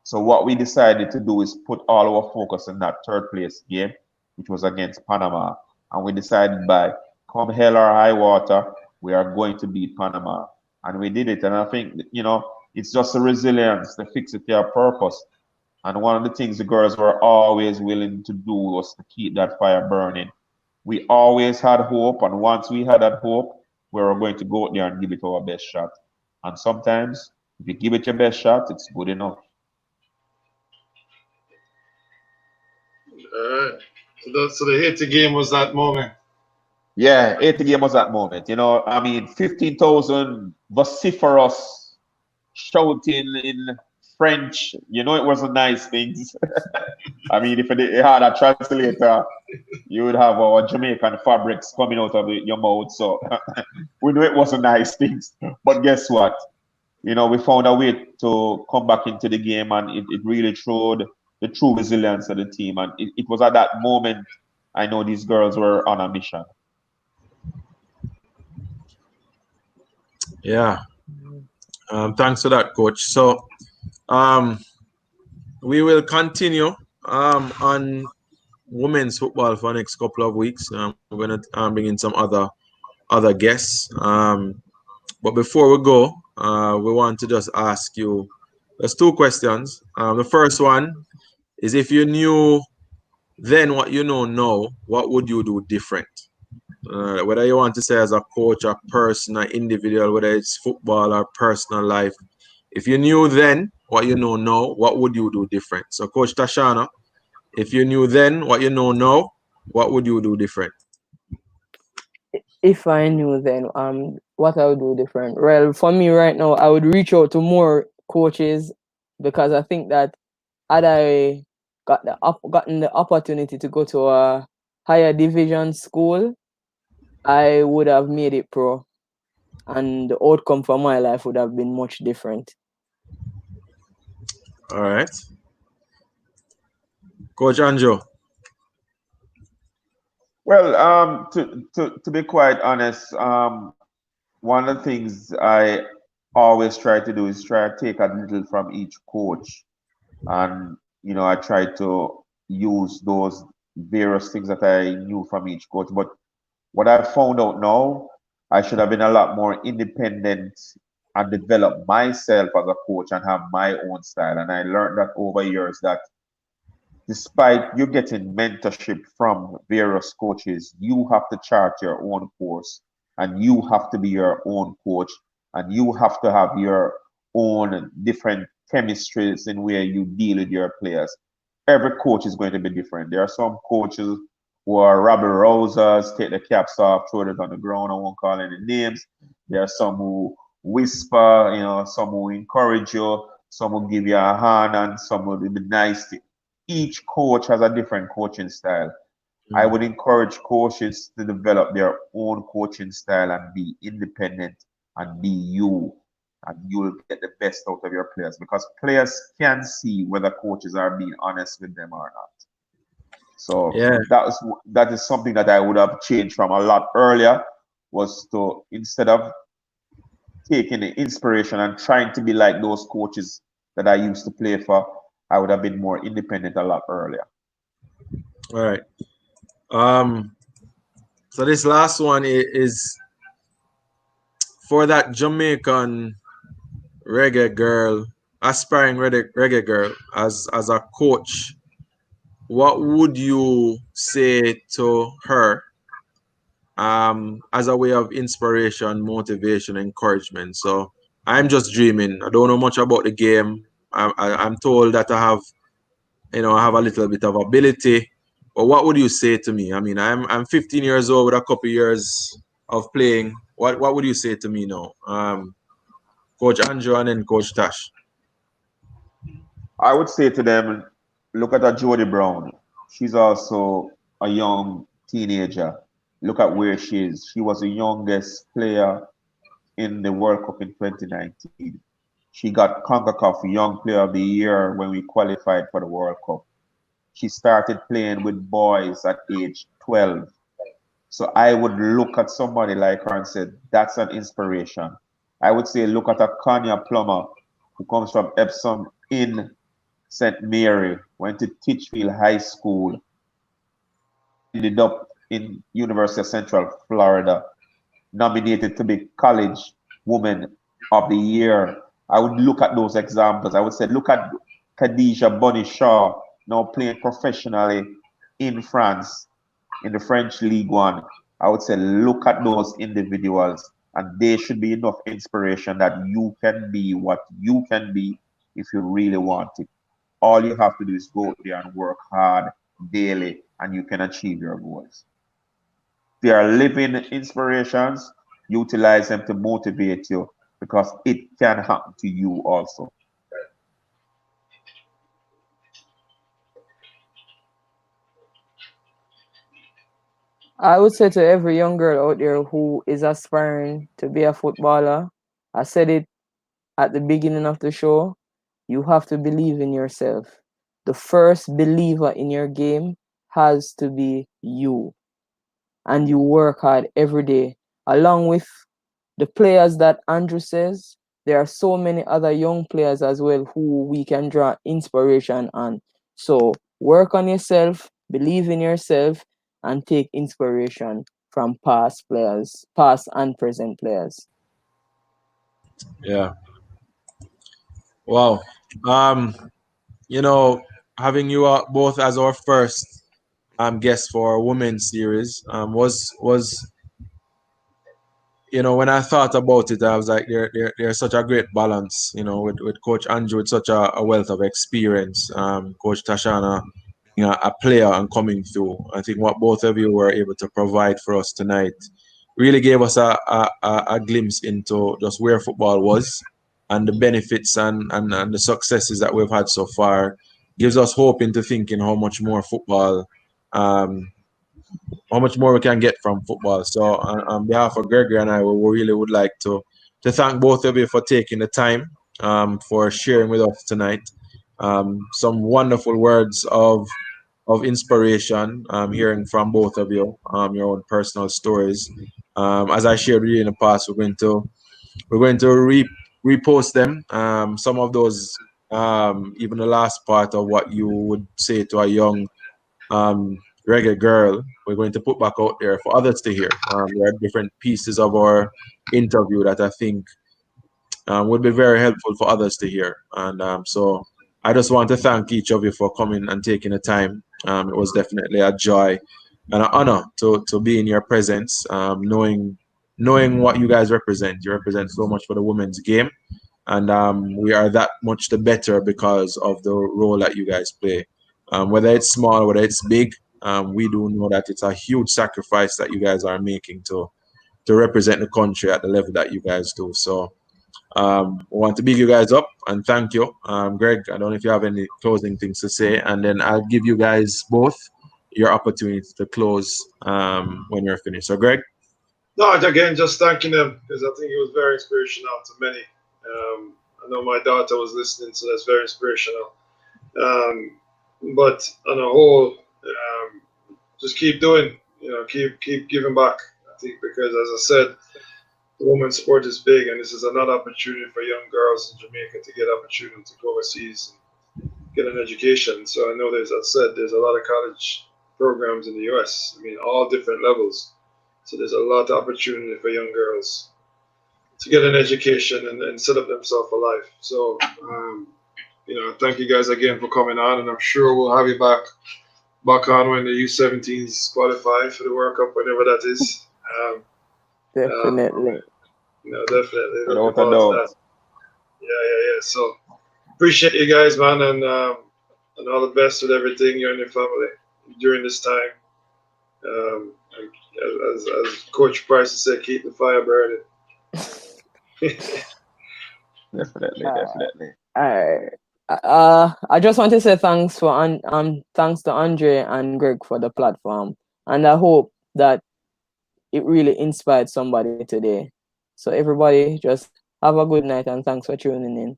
So what we decided to do is put all our focus in that third place game, which was against Panama. And we decided by come hell or high water, we are going to beat Panama. And we did it. And I think, it's just the resilience, the fixity of purpose. And one of the things the girls were always willing to do was to keep that fire burning. We always had hope. And once we had that hope, we were going to go out there and give it our best shot. And sometimes, if you give it your best shot, it's good enough. So the Haiti game was that moment. Yeah, Haiti game was that moment. 15,000 vociferous shouting in French. It wasn't nice things. I mean, if it had a translator, you would have our Jamaican fabrics coming out of your mouth. So we knew it wasn't nice things. But guess what? We found a way to come back into the game, and it really showed the true resilience of the team. And it was at that moment I know these girls were on a mission. Yeah. Thanks for that, Coach. So we will continue on women's football for the next couple of weeks. We're going to bring in some other guests. But before we go, we want to just ask you, there's 2 questions. The first one is, if you knew then what you know now, what would you do different? Whether you want to say as a coach, a person, an individual, whether it's football or personal life. If you knew then what you know now, what would you do different? So, Coach Tashana, if you knew then what you know now, what would you do different? If I knew then, what I would do different? Well, for me right now, I would reach out to more coaches, because I think that had I gotten the opportunity to go to a higher division school, I would have made it pro, and the outcome for my life would have been much different. All right. Coach Anjo. Well, to be quite honest, one of the things I always try to do is try to take a little from each coach. And, I try to use those various things that I knew from each coach. But what I've found out now, I should have been a lot more independent and develop myself as a coach and have my own style. And I learned that over years, that despite you getting mentorship from various coaches, you have to chart your own course, and you have to be your own coach, and you have to have your own different chemistries in where you deal with your players. Every coach is going to be different. There are some coaches who are rabble rousers, take the caps off, throw it on the ground, I won't call any names. There are some who whisper, some who encourage you, some will give you a hand, and some will be nice. Each coach has a different coaching style. I would encourage coaches to develop their own coaching style and be independent and be you. And you will get the best out of your players, because players can see whether coaches are being honest with them or not. So Yeah. that is something that I would have changed from a lot earlier, was to, instead of taking the inspiration and trying to be like those coaches that I used to play for, I would have been more independent a lot earlier. All right. So this last one is for that Jamaican reggae girl, aspiring reggae girl, as a coach. What would you say to her as a way of inspiration, motivation, encouragement? So I'm just dreaming. I don't know much about the game. I'm told that I have a little bit of ability. But what would you say to me? I mean, I'm 15 years old with a couple years of playing. What would you say to me now? Coach Andrew and then Coach Tash. I would say to them, look at a Jody Brown. She's also a young teenager. Look at where she is. She was the youngest player in the World Cup in 2019. She got CONCACAF Young Player of the Year when we qualified for the World Cup. She started playing with boys at age 12. So I would look at somebody like her and say, that's an inspiration. I would say, look at a Kanya Plummer who comes from Epsom in St. Mary, went to Titchfield High School, ended up in University of Central Florida, nominated to be College Woman of the Year. I would look at those examples. I would say, look at Khadija Bunny Shaw, now playing professionally in France, in the French League One. I would say, look at those individuals, and they should be enough inspiration that you can be what you can be if you really want it. All you have to do is go out there and work hard daily, and you can achieve your goals. They are living inspirations. Utilize them to motivate you because it can happen to you also. I would say to every young girl out there who is aspiring to be a footballer, I said it at the beginning of the show, you have to believe in yourself. The first believer in your game has to be you. And you work hard every day. Along with the players that Andrew says, there are so many other young players as well who we can draw inspiration on. So work on yourself, believe in yourself, and take inspiration from past players, past and present players. Yeah. Wow. Um, having you both as our first guest for our women's series was when I thought about it, I was like, there's such a great balance, with Coach Andrew with such a wealth of experience, Coach Tashana being a player and coming through. I think what both of you were able to provide for us tonight really gave us a glimpse into just where football was and the benefits and the successes that we've had so far. Gives us hope into thinking um, how much more we can get from football. So on behalf of Gregory and I, we really would like to thank both of you for taking the time, for sharing with us tonight. Some wonderful words of inspiration, hearing from both of you, your own personal stories. As I shared with you in the past, we're going to repost them. Some of those, even the last part of what you would say to a young um, reggae girl, we're going to put back out there for others to hear. There are different pieces of our interview that I think would be very helpful for others to hear. And so I just want to thank each of you for coming and taking the time. It was definitely a joy and an honor to be in your presence, knowing what you guys represent. You represent so much for the women's game. And we are that much the better because of the role that you guys play. Whether it's small, whether it's big, we do know that it's a huge sacrifice that you guys are making to represent the country at the level that you guys do. So we want to big you guys up and thank you. Greg, I don't know if you have any closing things to say, and then I'll give you guys both your opportunity to close when you're finished. So, Greg? No, again, just thanking them because I think it was very inspirational to many. I know my daughter was listening, so that's very inspirational. Um, but on a whole, just keep doing, keep giving back. I think because, as I said, the women's sport is big, and this is another opportunity for young girls in Jamaica to get opportunity to go overseas and get an education. So I know there's, as I said, there's a lot of college programs in the U.S. I mean, all different levels. So there's a lot of opportunity for young girls to get an education and set up themselves for life. So, thank you guys again for coming on, and I'm sure we'll have you back on when the U17s qualify for the World Cup, whenever that is. Definitely. Definitely looking Without a forward to doubt. that. Yeah. So appreciate you guys, man, and all the best with everything you and your family during this time. And as Coach Price said, keep the fire burning. Definitely. I just want to say thanks to Andre and Greg for the platform, and I hope that it really inspired somebody today. So everybody, just have a good night and thanks for tuning in.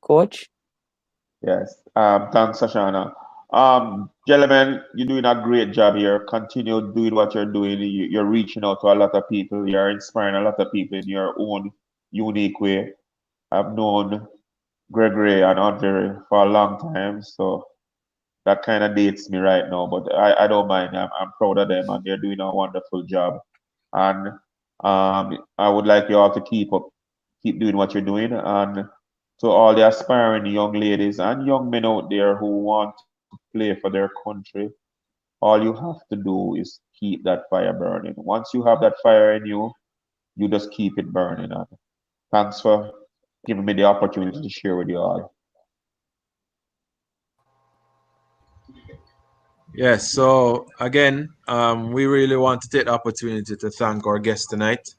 Coach? Yes. Thanks, Tashana. Gentlemen, you're doing a great job here. Continue doing what you're doing. You're reaching out to a lot of people. You're inspiring a lot of people in your own unique way. I've known Gregory and Andre for a long time, so that kind of dates me right now. But I don't mind. I'm proud of them, and they're doing a wonderful job. And I would like you all to keep doing what you're doing. And to all the aspiring young ladies and young men out there who want to play for their country, all you have to do is keep that fire burning. Once you have that fire in you, you just keep it burning. And thanks for giving me the opportunity to share with you all. Yes, so again, we really want to take the opportunity to thank our guest tonight.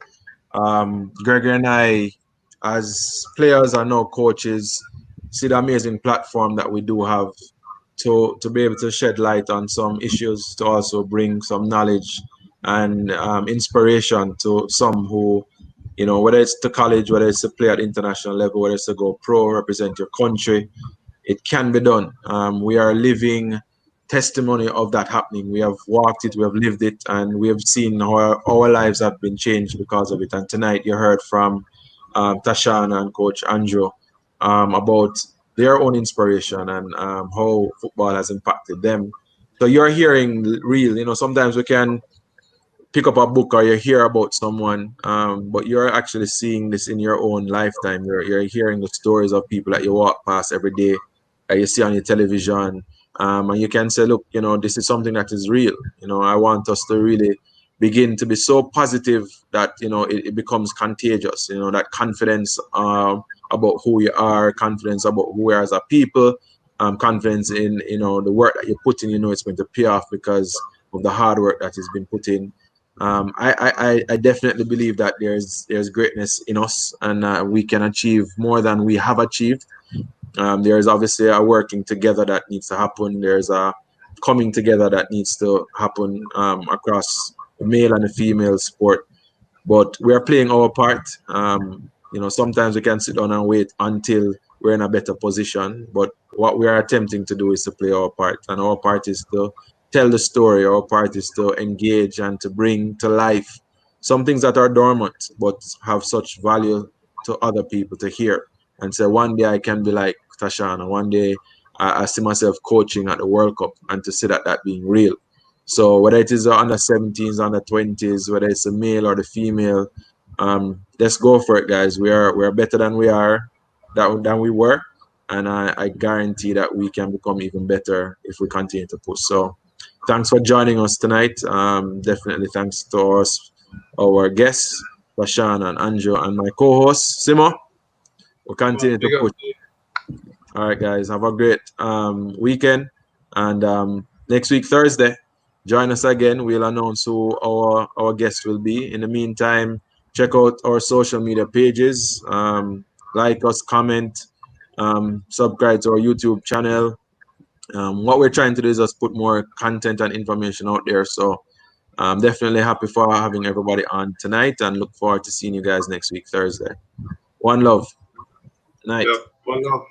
Gregory and I, as players and now coaches, see the amazing platform that we do have to be able to shed light on some issues, to also bring some knowledge and inspiration to some who, whether it's to college, whether it's to play at international level, whether it's to go pro, represent your country, it can be done. We are living testimony of that happening. We have walked it, we have lived it, and we have seen how our lives have been changed because of it. And tonight you heard from Tashana and Coach Andrew about their own inspiration and how football has impacted them. So you're hearing real, sometimes we can pick up a book or you hear about someone, but you're actually seeing this in your own lifetime. You're hearing the stories of people that you walk past every day, that you see on your television, and you can say, look, this is something that is real. I want us to really begin to be so positive that it becomes contagious. That confidence about who you are, confidence about who we are as a people, confidence in the work that you put in. It's going to pay off because of the hard work that has been put in. I definitely believe that there's greatness in us, and we can achieve more than we have achieved. There's obviously a working together that needs to happen. There's a coming together that needs to happen across the male and the female sport. But we are playing our part. Sometimes we can sit down and wait until we're in a better position. But what we are attempting to do is to play our part, and our part is to tell the story. Our part is to engage and to bring to life some things that are dormant but have such value to other people to hear. And say, one day I can be like Tashana. One day I see myself coaching at the World Cup, and to see that being real. So whether it is the under 17s, under 20s, whether it's the male or the female, let's go for it, guys. We're better than than we were, and I guarantee that we can become even better if we continue to push. So, thanks for joining us tonight. Definitely thanks to our guests, Bashan and Andrew, and my co-host Simo. We'll continue to push. All right, guys. Have a great weekend, and next week Thursday, join us again. We'll announce who our guest will be. In the meantime, check out our social media pages. Like us, comment, subscribe to our YouTube channel. What we're trying to do is just put more content and information out there. So I'm definitely happy for having everybody on tonight, and look forward to seeing you guys next week Thursday. One love. Night. Yep. One love.